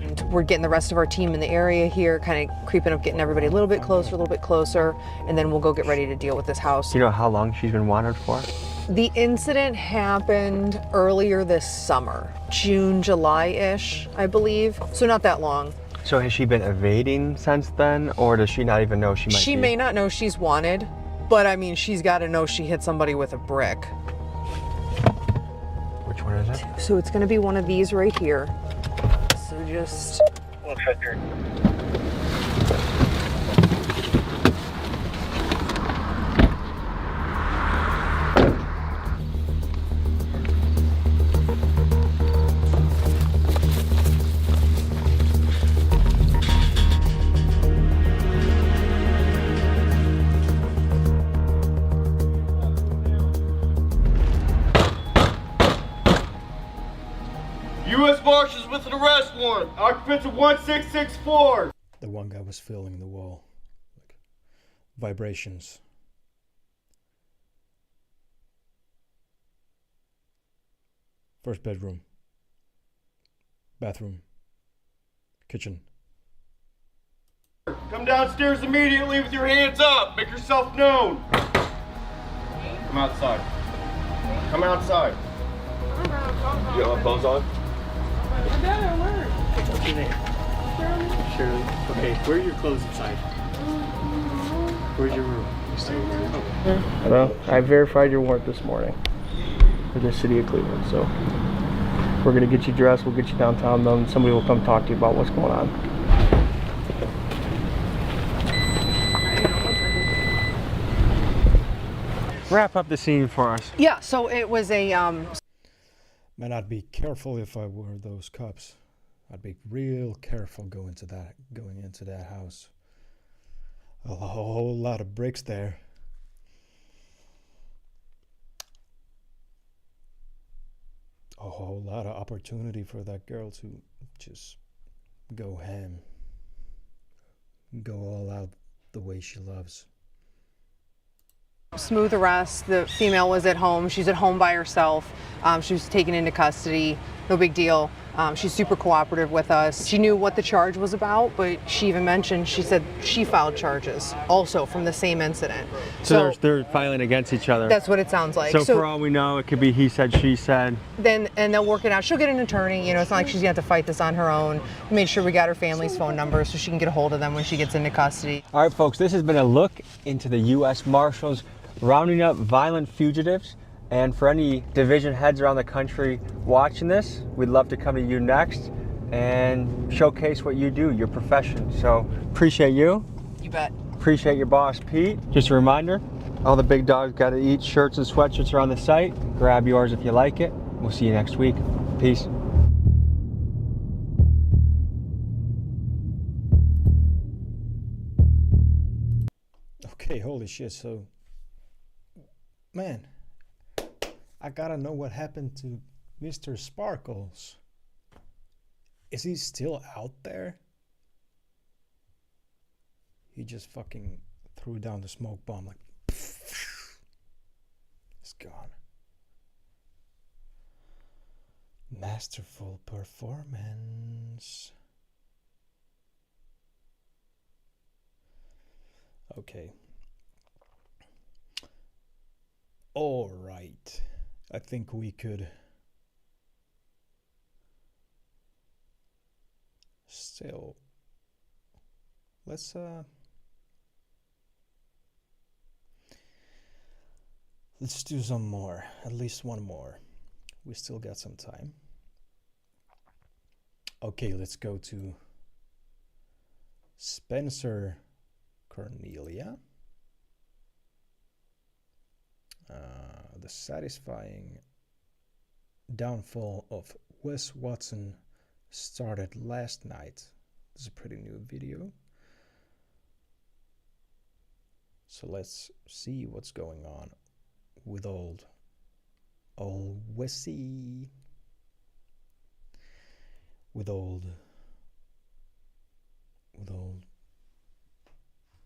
And we're getting the rest of our team in the area here, kind of creeping up, getting everybody a little bit closer, and then we'll go get ready to deal with this house. Do you know how long she's been wanted for? The incident happened earlier this summer, June, July-ish, I believe. So not that long. So has she been evading since then, or does she not even know she might be? She may not know she's wanted, but I mean, she's got to know she hit somebody with a brick. Which one is it? So it's going to be one of these right here. So just... Looks like you're... U.S. Marshals with an arrest warrant. Occupants of 1664. The one guy was feeling the wall. Like, vibrations. First bedroom. Bathroom. Kitchen. Come downstairs immediately with your hands up. Make yourself known. Come outside. Come outside. You have clothes on? What's your name? Shirley. Okay, where are your clothes inside? Where's your room? You stay in your room? Hello. I verified your warrant this morning for the city of Cleveland, so we're gonna get you dressed, we'll get you downtown, then somebody will come talk to you about what's going on. Wrap up the scene for us. Yeah, so it was a... Man, I'd be careful if I were those cops. I'd be real careful going into that house. A whole lot of bricks there. A whole lot of opportunity for that girl to just go ham, go all out the way she loves. Smooth arrest. The female was at home. She's at home by herself. She was taken into custody. No big deal. She's super cooperative with us. She knew what the charge was about, but she even mentioned, she said she filed charges also from the same incident. So they're filing against each other. That's what it sounds like. So for all we know, it could be he said, she said. And they'll work it out. She'll get an attorney. You know, it's not like she's gonna have to fight this on her own. We made sure we got her family's phone number so she can get a hold of them when she gets into custody. All right, folks, this has been a look into the U.S. Marshals rounding up violent fugitives. And for any division heads around the country watching this, we'd love to come to you next and showcase what you do, your profession. So appreciate you. You bet. Appreciate your boss, Pete. Just a reminder, all the big dogs got to eat. Shirts and sweatshirts are on the site. Grab yours if you like it. We'll see you next week. Peace. Okay, holy shit. So, man, I gotta know what happened to Mr. Sparkles. Is he still out there? He just fucking threw down the smoke bomb like it's gone. Masterful performance. Okay. All right. I think we could still let's do some more, at least one more. We still got some time. Okay, let's go to Spencer Cornelia. The satisfying downfall of Wes Watson started last night. This is a pretty new video. So let's see what's going on with old Wessie. With old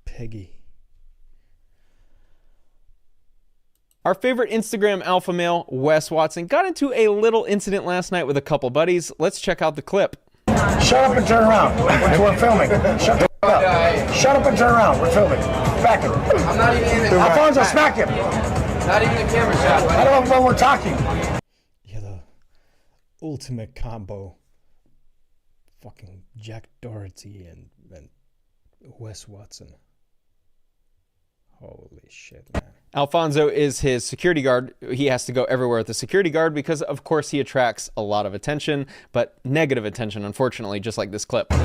Peggy. Our favorite Instagram alpha male, Wes Watson, got into a little incident last night with a couple buddies. Let's check out the clip. Shut up and turn around. We're filming. Shut the up. Shut up and turn around. We're filming. Back him. I'm not even in it. Alfonso, smack him. Not even a camera shot. I don't know when we're talking. Yeah, the ultimate combo. Fucking Jack Doherty and Wes Watson. Holy shit, man. Alfonso is his security guard. He has to go everywhere with the security guard because, of course, he attracts a lot of attention, but negative attention, unfortunately, just like this clip. We're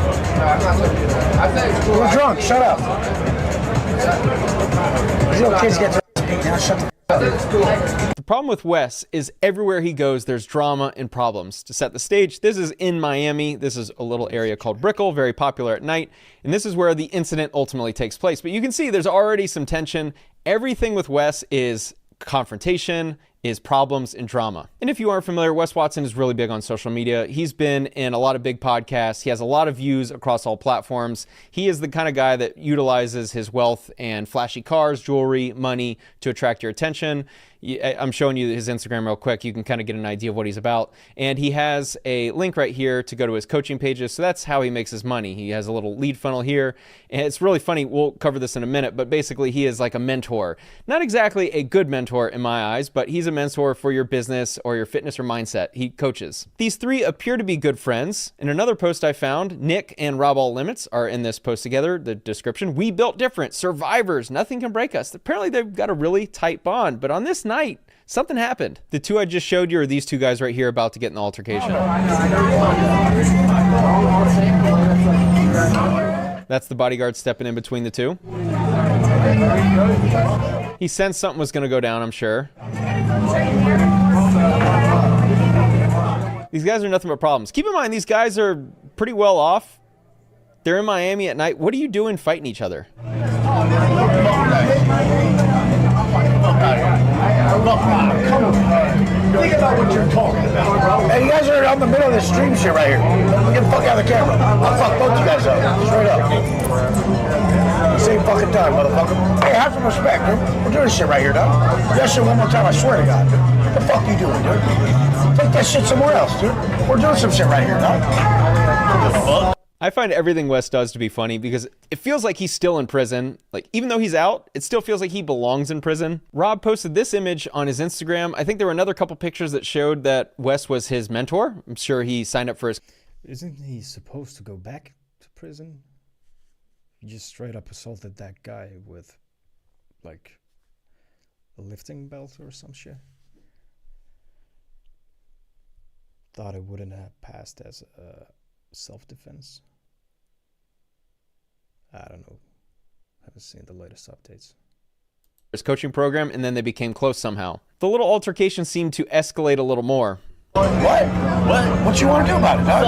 drunk. Shut up. These little kids get their beat now. Shut the The problem with Wes is everywhere he goes, there's drama and problems. To set the stage, this is in Miami. This is a little area called Brickell, very popular at night. And this is where the incident ultimately takes place. But you can see there's already some tension. Everything with Wes is confrontation, is problems and drama. And if you aren't familiar, Wes Watson is really big on social media. He's been in a lot of big podcasts. He has a lot of views across all platforms. He is the kind of guy that utilizes his wealth and flashy cars, jewelry, money to attract your attention. I'm showing you his Instagram real quick. You can kind of get an idea of what he's about. And he has a link right here to go to his coaching pages. So that's how he makes his money. He has a little lead funnel here. And it's really funny. We'll cover this in a minute, but basically he is like a mentor. Not exactly a good mentor in my eyes, but he's a mentor for your business or your fitness or mindset. He coaches. These three appear to be good friends. In another post I found, Nick and Rob All Limits are in this post together. The description, we built different, survivors, nothing can break us. Apparently they've got a really tight bond, but on this night, something happened. The two I just showed you are these two guys right here about to get in the altercation. That's the bodyguard stepping in between the two. He sensed something was going to go down, I'm sure. These guys are nothing but problems. Keep in mind, these guys are pretty well off. They're in Miami at night. What are you doing fighting each other? Think about what you're talking about. Hey, you guys are on the middle of this stream shit right here. Get the fuck out of the camera. I'll fuck both you guys up. Straight up. Same fucking time, motherfucker. Hey, have some respect, dude. We're doing shit right here, dog. That shit one more time, I swear to God, dude. What the fuck you doing, dude? Take that shit somewhere else, dude. We're doing some shit right here, dog. What the fuck? I find everything Wes does to be funny because it feels like he's still in prison. Like, even though he's out, it still feels like he belongs in prison. Rob posted this image on his Instagram. I think there were another couple pictures that showed that Wes was his mentor. I'm sure he signed up for his... Isn't he supposed to go back to prison? He just straight up assaulted that guy with, like, a lifting belt or some shit. Thought it wouldn't have passed as a self-defense. I don't know. Haven't seen the latest updates. His coaching program, and then they became close somehow. The little altercation seemed to escalate a little more. What? What you want to do about it, dog?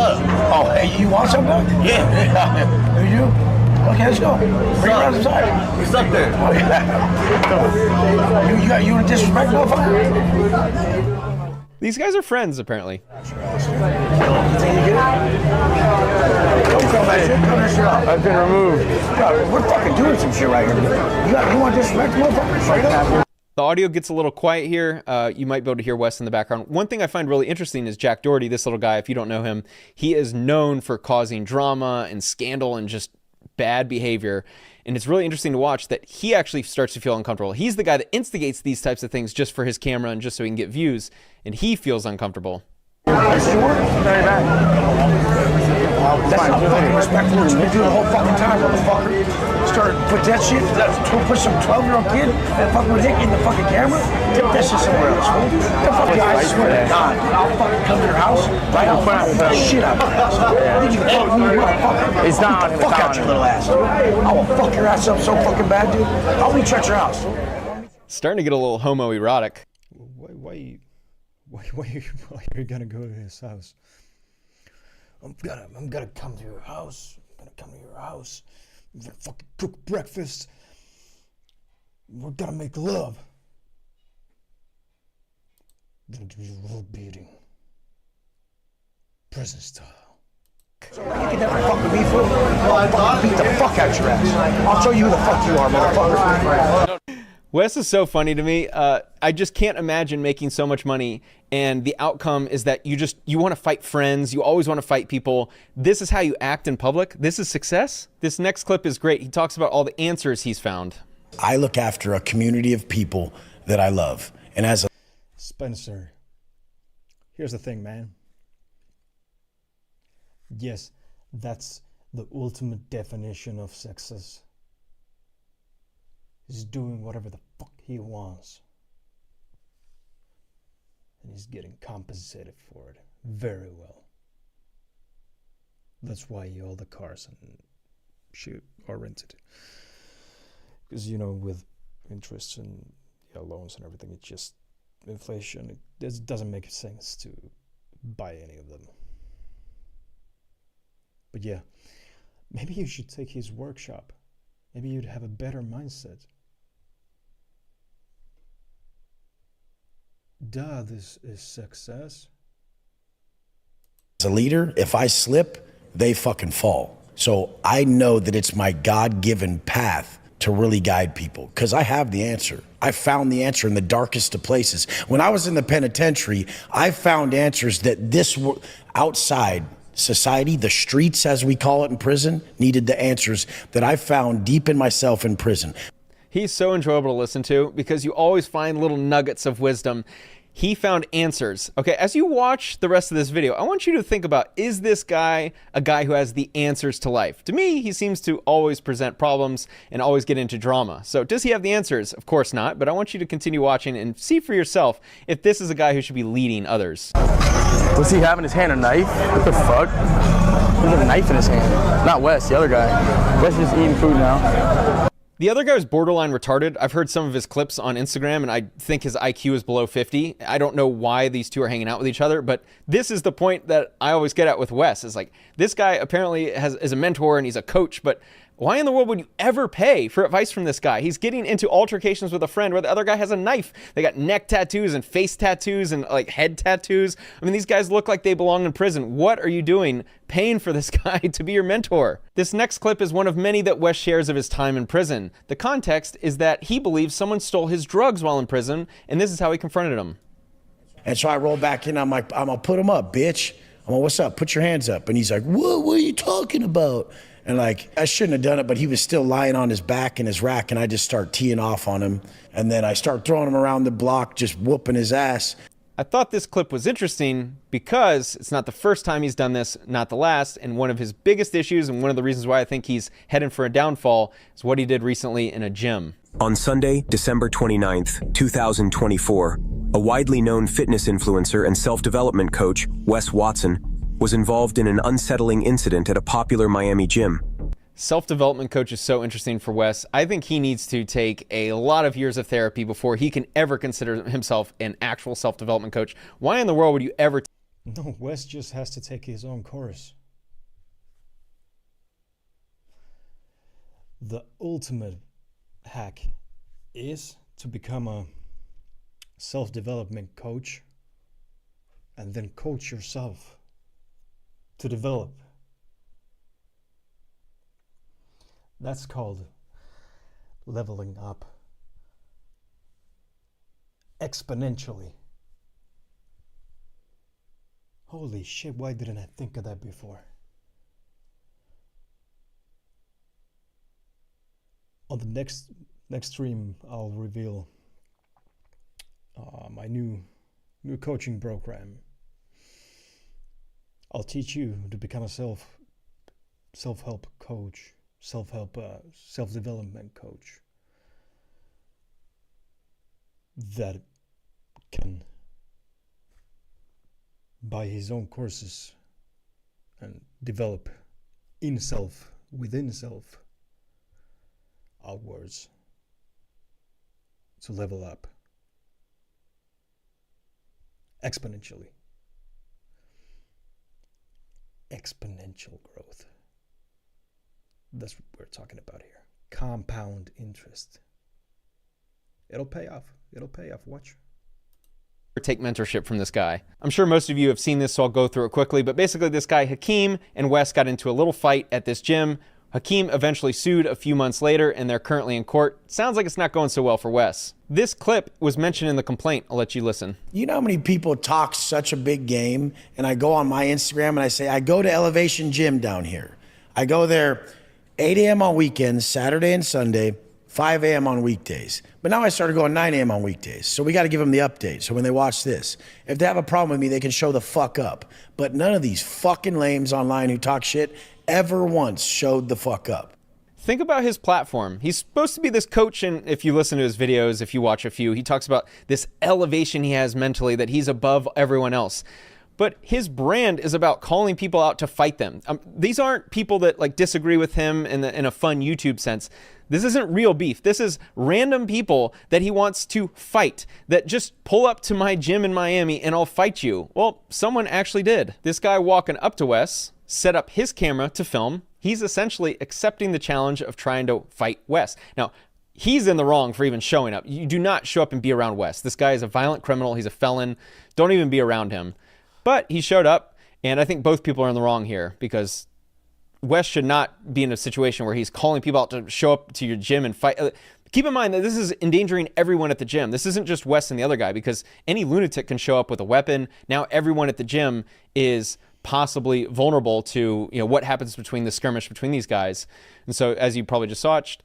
Oh, hey, you want something, dog? Yeah. You do? Okay, let's go. Bring it around the side. What's up there? Oh, yeah. You want to disrespect, motherfucker? These guys are friends, apparently. I've been removed. We're fucking doing some shit right here. You want to disrespect, motherfucker? Straight up? The audio gets a little quiet here. You might be able to hear Wes in the background. One thing I find really interesting is Jack Doherty, this little guy, if you don't know him, he is known for causing drama and scandal and just bad behavior. And it's really interesting to watch that he actually starts to feel uncomfortable. He's the guy that instigates these types of things just for his camera and just so he can get views. And he feels uncomfortable. That's not fucking respectful. What you've been doing the whole fucking time, motherfucker. Start put that shit, put some 12-year-old kid and fucking with Nick in the fucking camera. Take that shit somewhere else. The fuck I swear to God, I'll fucking come to your house right now and put shit out your ass. I think you can fuck me, motherfucker. It's not the fuck out your little ass. I will fuck your ass up so fucking bad, dude. I'll be at your house. Starting to get a little homoerotic. Why are you gonna go to his house? I'm gonna come to your house. I'm gonna come to your house. I'm gonna fucking cook breakfast. We're gonna make love. We're gonna do a road beating. Prison style. So you can never fuck with me, fool. I'll fucking beat the fuck out your ass. I'll show you who the fuck you are, motherfucker. Wes is so funny to me. I just can't imagine making so much money and the outcome is that you want to fight friends. You always want to fight people. This is how you act in public. This is success. This next clip is great. He talks about all the answers he's found. I look after a community of people that I love. And as a Spencer, here's the thing, man. Yes, that's the ultimate definition of success. He's doing whatever the fuck he wants. And he's getting compensated for it very well. That's why all the cars and shit are rented. Because, you know, with interest and loans and everything, it's just inflation. It doesn't make sense to buy any of them. But yeah, maybe you should take his workshop. Maybe you'd have a better mindset. Duh, this is success. As a leader, if I slip, they fucking fall. So I know that it's my God-given path to really guide people because I have the answer. I found the answer in the darkest of places. When I was in the penitentiary, I found answers that this outside society, the streets as we call it in prison, needed the answers that I found deep in myself in prison. He's so enjoyable to listen to because you always find little nuggets of wisdom. He found answers. Okay, as you watch the rest of this video, I want you to think about, is this guy a guy who has the answers to life? To me, he seems to always present problems and always get into drama. So does he have the answers? Of course not, but I want you to continue watching and see for yourself if this is a guy who should be leading others. What's he have in his hand, a knife? What the fuck? He has a knife in his hand. Not Wes, the other guy. Wes is just eating food now. The other guy was borderline retarded. I've heard some of his clips on Instagram, and I think his IQ is below 50. I don't know why these two are hanging out with each other, but this is the point that I always get at with Wes. Is like, this guy apparently is a mentor and he's a coach, but Why in the world would you ever pay for advice from this guy? He's getting into altercations with a friend where the other guy has a knife. They got neck tattoos and face tattoos and like head tattoos. I mean, these guys look like they belong in prison. What are you doing paying for this guy to be your mentor? This next clip is one of many that Wes shares of his time in prison. The context is that he believes someone stole his drugs while in prison, and this is how he confronted him. And so I roll back in, I'm like, I'm gonna put him up, bitch. I'm like, what's up? Put your hands up. And he's like, what are you talking about? And like, I shouldn't have done it, but he was still lying on his back in his rack, and I just start teeing off on him. And then I start throwing him around the block, just whooping his ass. I thought this clip was interesting because it's not the first time he's done this, not the last, and one of his biggest issues and one of the reasons why I think he's heading for a downfall is what he did recently in a gym. On Sunday, December 29th, 2024, a widely known fitness influencer and self-development coach, Wes Watson, was involved in an unsettling incident at a popular Miami gym. Self-development coach is so interesting for Wes. I think he needs to take a lot of years of therapy before he can ever consider himself an actual self-development coach. Why in the world would you ever... No, Wes just has to take his own course. The ultimate hack is to become a self-development coach and then coach yourself to develop. That's called leveling up exponentially. Holy shit, why didn't I think of that before? On the next stream, I'll reveal my new coaching program. I'll teach you to become a self-help coach, self-development coach that can buy his own courses and develop in self, within self, outwards to level up exponentially. Exponential growth. That's what we're talking about here. Compound interest. It'll pay off. It'll pay off. Watch. Take mentorship from this guy. I'm sure most of you have seen this, so I'll go through it quickly. But basically, this guy, Hakeem, and Wes got into a little fight at this gym. Hakeem eventually sued a few months later, and they're currently in court. Sounds like it's not going so well for Wes. This clip was mentioned in the complaint. I'll let you listen. You know how many people talk such a big game, and I go on my Instagram and I say, I go to Elevation Gym down here. I go there 8 a.m. on weekends, Saturday and Sunday, 5 a.m. on weekdays. But now I started going 9 a.m. on weekdays. So we got to give them the update. So when they watch this, if they have a problem with me, they can show the fuck up. But none of these fucking lames online who talk shit ever once showed the fuck up. Think about his platform. He's supposed to be this coach, and if you listen to his videos, if you watch a few, he talks about this elevation he has mentally, that he's above everyone else. But his brand is about calling people out to fight them. These aren't people that like disagree with him in a fun YouTube sense. This isn't real beef. This is random people that he wants to fight, that just pull up to my gym in Miami and I'll fight you. Well, someone actually did. This guy walking up to Wes set up his camera to film. He's essentially accepting the challenge of trying to fight Wes. Now, he's in the wrong for even showing up. You do not show up and be around Wes. This guy is a violent criminal. He's a felon. Don't even be around him. But he showed up, and I think both people are in the wrong here because Wes should not be in a situation where he's calling people out to show up to your gym and fight. Keep in mind that this is endangering everyone at the gym. This isn't just Wes and the other guy, because any lunatic can show up with a weapon. Now everyone at the gym is possibly vulnerable to, you know, what happens between the skirmish between these guys. And so, as you probably just watched,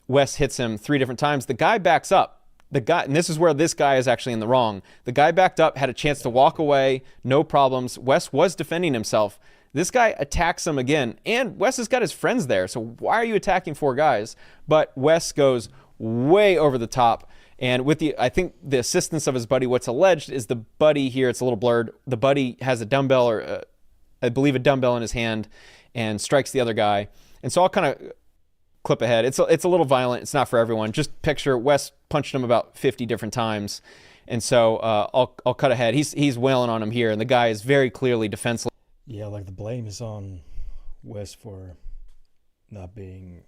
Wes hits him 3 different times. The guy backs up. The guy, and this is where this guy is actually in the wrong. The guy backed up, had a chance to walk away, no problems. Wes was defending himself. This guy attacks him again, and Wes has got his friends there, so why are you attacking 4 guys? But Wes goes way over the top, and with I think the assistance of his buddy, what's alleged is the buddy here, it's a little blurred, the buddy has a dumbbell, or I believe a dumbbell in his hand, and strikes the other guy. And so I'll kind of clip ahead. It's a little violent. It's not for everyone. Just picture Wes punched him about 50 different times. And so I'll cut ahead. He's wailing on him here, and the guy is very clearly defenseless. Yeah, like the blame is on Wes for not being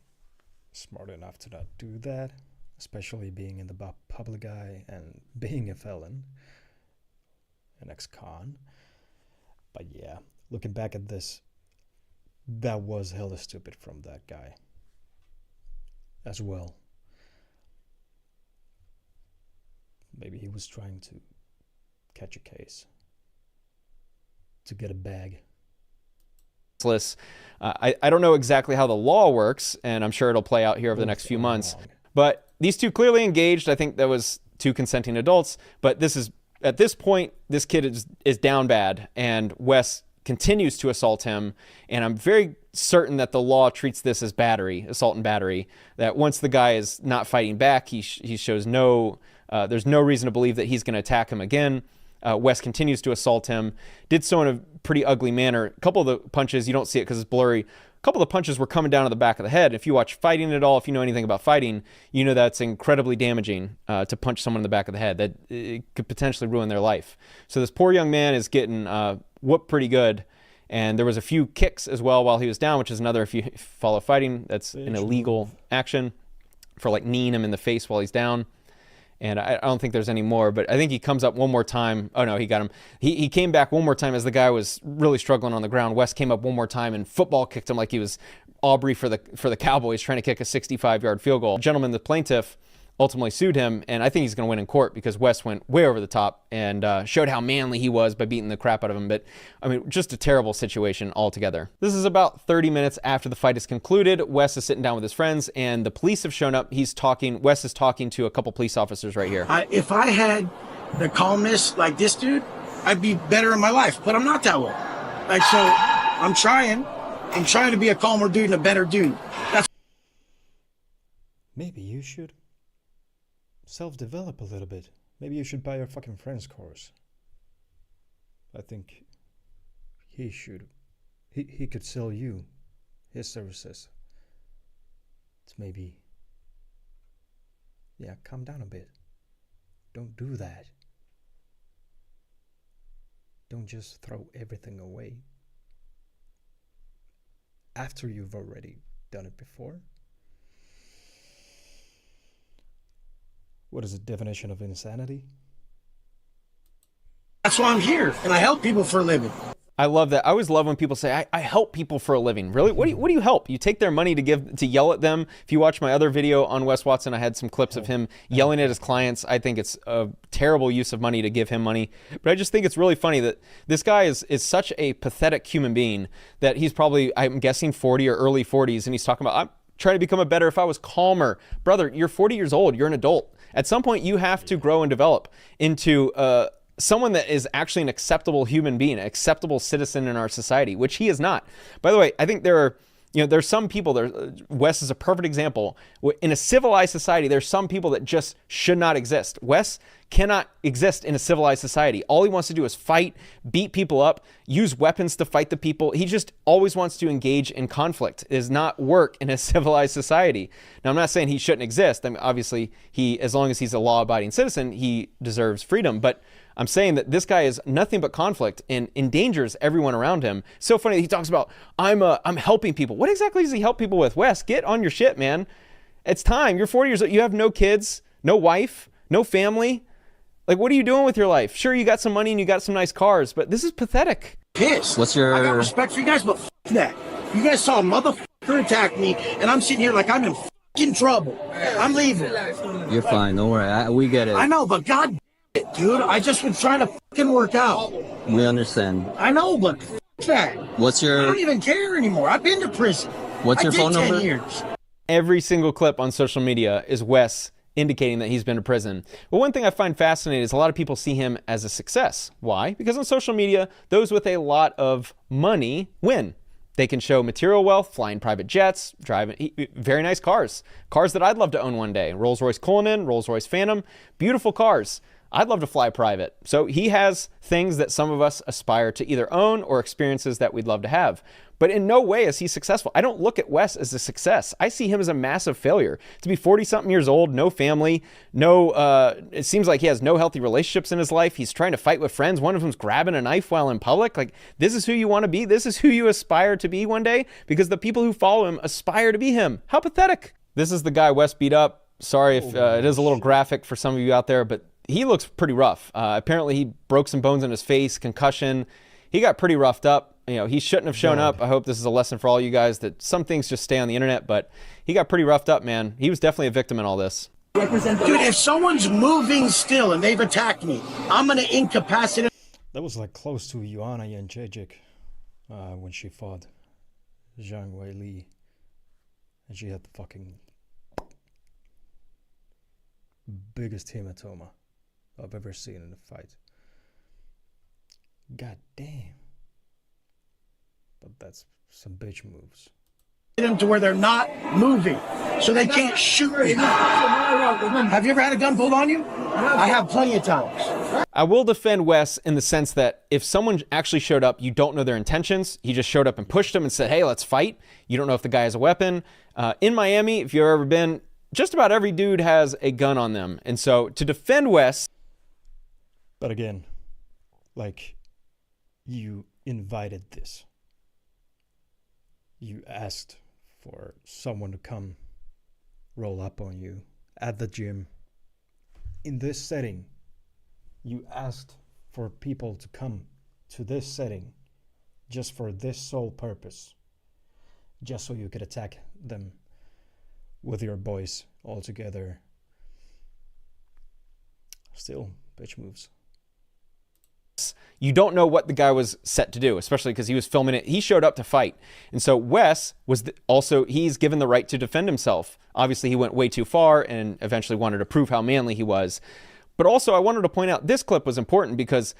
smart enough to not do that, especially being in the public eye and being a felon, an ex-con. But yeah, looking back at this, that was hella stupid from that guy as well. Maybe he was trying to catch a case, to get a bag. I don't know exactly how the law works, and I'm sure it'll play out here over the next few months. But these two clearly engaged. I think that was two consenting adults. But this is, at this point, this kid is down bad, and Wes continues to assault him. And I'm very certain that the law treats this as battery, assault and battery. That once the guy is not fighting back, he shows no. There's no reason to believe that he's going to attack him again. Wes continues to assault him, did so in a pretty ugly manner. A couple of the punches, you don't see it because it's blurry. A couple of the punches were coming down to the back of the head. If you watch fighting at all, if you know anything about fighting, you know that's incredibly damaging to punch someone in the back of the head. That it could potentially ruin their life. So this poor young man is getting whooped pretty good. And there was a few kicks as well while he was down, which is another, if you follow fighting, that's an illegal action for like kneeing him in the face while he's down. And I don't think there's any more, but I think he comes up one more time. Oh no, he got him. He came back one more time as the guy was really struggling on the ground. Wes came up one more time and football kicked him like he was Aubrey for the Cowboys trying to kick a 65-yard field goal. The gentleman, the plaintiff, ultimately sued him, and I think he's going to win in court because Wes went way over the top and showed how manly he was by beating the crap out of him. But, I mean, just a terrible situation altogether. This is about 30 minutes after the fight is concluded. Wes is sitting down with his friends, and the police have shown up. Wes is talking to a couple police officers right here. If I had the calmness like this dude, I'd be better in my life, but I'm not that way. Like, so I'm trying to be a calmer dude and a better dude. Maybe you should self-develop a little bit. Maybe you should buy your fucking friend's course. I think he should. He could sell you his services. It's maybe, yeah, calm down a bit. Don't do that. Don't just throw everything away after you've already done it before. What is the definition of insanity? That's why I'm here, and I help people for a living. I love that. I always love when people say, I help people for a living. Really? What do you help? You take their money to yell at them. If you watch my other video on Wes Watson, I had some clips of him yelling at his clients. I think it's a terrible use of money to give him money. But I just think it's really funny that this guy is such a pathetic human being that he's probably, I'm guessing, 40 or early 40s, and he's talking about, I'm trying to become a better if I was calmer. Brother, you're 40 years old. You're an adult. At some point, you have to grow and develop into someone that is actually an acceptable human being, an acceptable citizen in our society, which he is not. By the way, I think there's some people, Wes is a perfect example. In a civilized society, there's some people that just should not exist. Wes cannot exist in a civilized society. All he wants to do is fight, beat people up, use weapons to fight the people. He just always wants to engage in conflict. It does not work in a civilized society. Now, I'm not saying he shouldn't exist. I mean, obviously, as long as he's a law-abiding citizen, he deserves freedom. But I'm saying that this guy is nothing but conflict and endangers everyone around him. So funny that he talks about, I'm helping people. What exactly does he help people with? Wes, get on your shit, man. It's time. You're 40 years old. You have no kids, no wife, no family. Like, what are you doing with your life? Sure, you got some money and you got some nice cars, but this is pathetic. Pissed. What's your... I got respect for you guys, but f*** that. You guys saw a motherfucker attack me, and I'm sitting here like I'm in f***ing trouble. I'm leaving. You're fine. Don't worry. We get it. I know, but God it, dude. I just was trying to f***ing work out. We understand. I know, but f*** that. What's your... I don't even care anymore. I've been to prison. What's your phone number? 10 years. Every single clip on social media is Wes indicating that he's been to prison. But one thing I find fascinating is a lot of people see him as a success. Why? Because on social media, those with a lot of money win. They can show material wealth, flying private jets, driving very nice cars. Cars that I'd love to own one day. Rolls-Royce Cullinan, Rolls-Royce Phantom, beautiful cars. I'd love to fly private. So he has things that some of us aspire to either own or experiences that we'd love to have. But in no way is he successful. I don't look at Wes as a success. I see him as a massive failure. To be 40-something years old, no family, it seems like he has no healthy relationships in his life. He's trying to fight with friends. One of them's grabbing a knife while in public. Like, this is who you want to be? This is who you aspire to be one day? Because the people who follow him aspire to be him. How pathetic. This is the guy Wes beat up. Sorry if it is a little graphic for some of you out there, but he looks pretty rough. Apparently he broke some bones in his face, concussion. He got pretty roughed up. You know, he shouldn't have shown up. I hope this is a lesson for all you guys that some things just stay on the internet, but he got pretty roughed up, man. He was definitely a victim in all this. Dude, if someone's moving still and they've attacked me, I'm going to incapacitate. That was like close to Joanna Jędrzejczyk when she fought Zhang Wei Li. And she had the fucking biggest hematoma I've ever seen in a fight. God damn. But that's some bitch moves. Them to where they're not moving, so they can't shoot me. Have you ever had a gun pulled on you? I have plenty of times. I will defend Wes in the sense that if someone actually showed up, you don't know their intentions. He just showed up and pushed them and said, hey, let's fight. You don't know if the guy has a weapon. In Miami, if you've ever been, just about every dude has a gun on them. And so to defend Wes. But again, like, you invited this. You asked for someone to come roll up on you at the gym. In this setting, you asked for people to come to this setting just for this sole purpose. Just so you could attack them with your boys all together. Still, bitch moves. You don't know what the guy was set to do, especially because he was filming it. He showed up to fight. And so Wes was he's given the right to defend himself. Obviously, he went way too far and eventually wanted to prove how manly he was. But also, I wanted to point out this clip was important because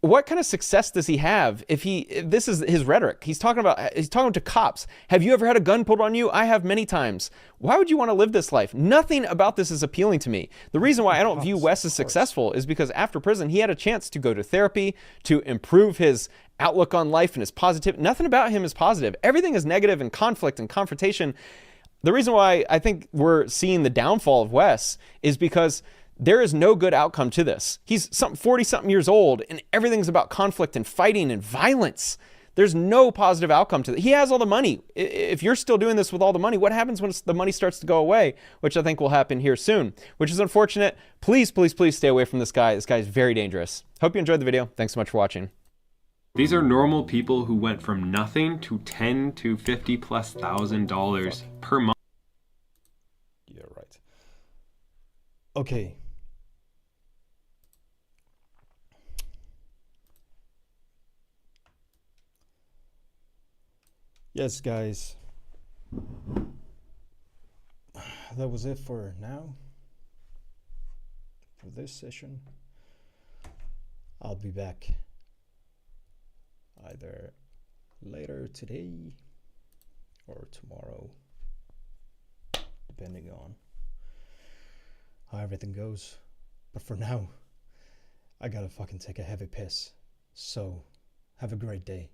what kind of success does he have if this is his rhetoric? He's talking to cops. Have you ever had a gun pulled on you? I have many times. Why would you want to live this life? Nothing about this is appealing to me. The reason why I don't view Wes as successful is because after prison, he had a chance to go to therapy, to improve his outlook on life and his positive. Nothing about him is positive. Everything is negative and conflict and confrontation. The reason why I think we're seeing the downfall of Wes is because there is no good outcome to this. He's 40-something years old, and everything's about conflict and fighting and violence. There's no positive outcome to it. He has all the money. If you're still doing this with all the money, what happens when the money starts to go away? Which I think will happen here soon, which is unfortunate. Please, please, please stay away from this guy. This guy is very dangerous. Hope you enjoyed the video. Thanks so much for watching. These are normal people who went from nothing to $10,000 to $50,000+ per month. Yeah, right. Okay. Yes, guys, that was it for now, for this session. I'll be back either later today or tomorrow, depending on how everything goes. But for now, I gotta fucking take a heavy piss. So, have a great day.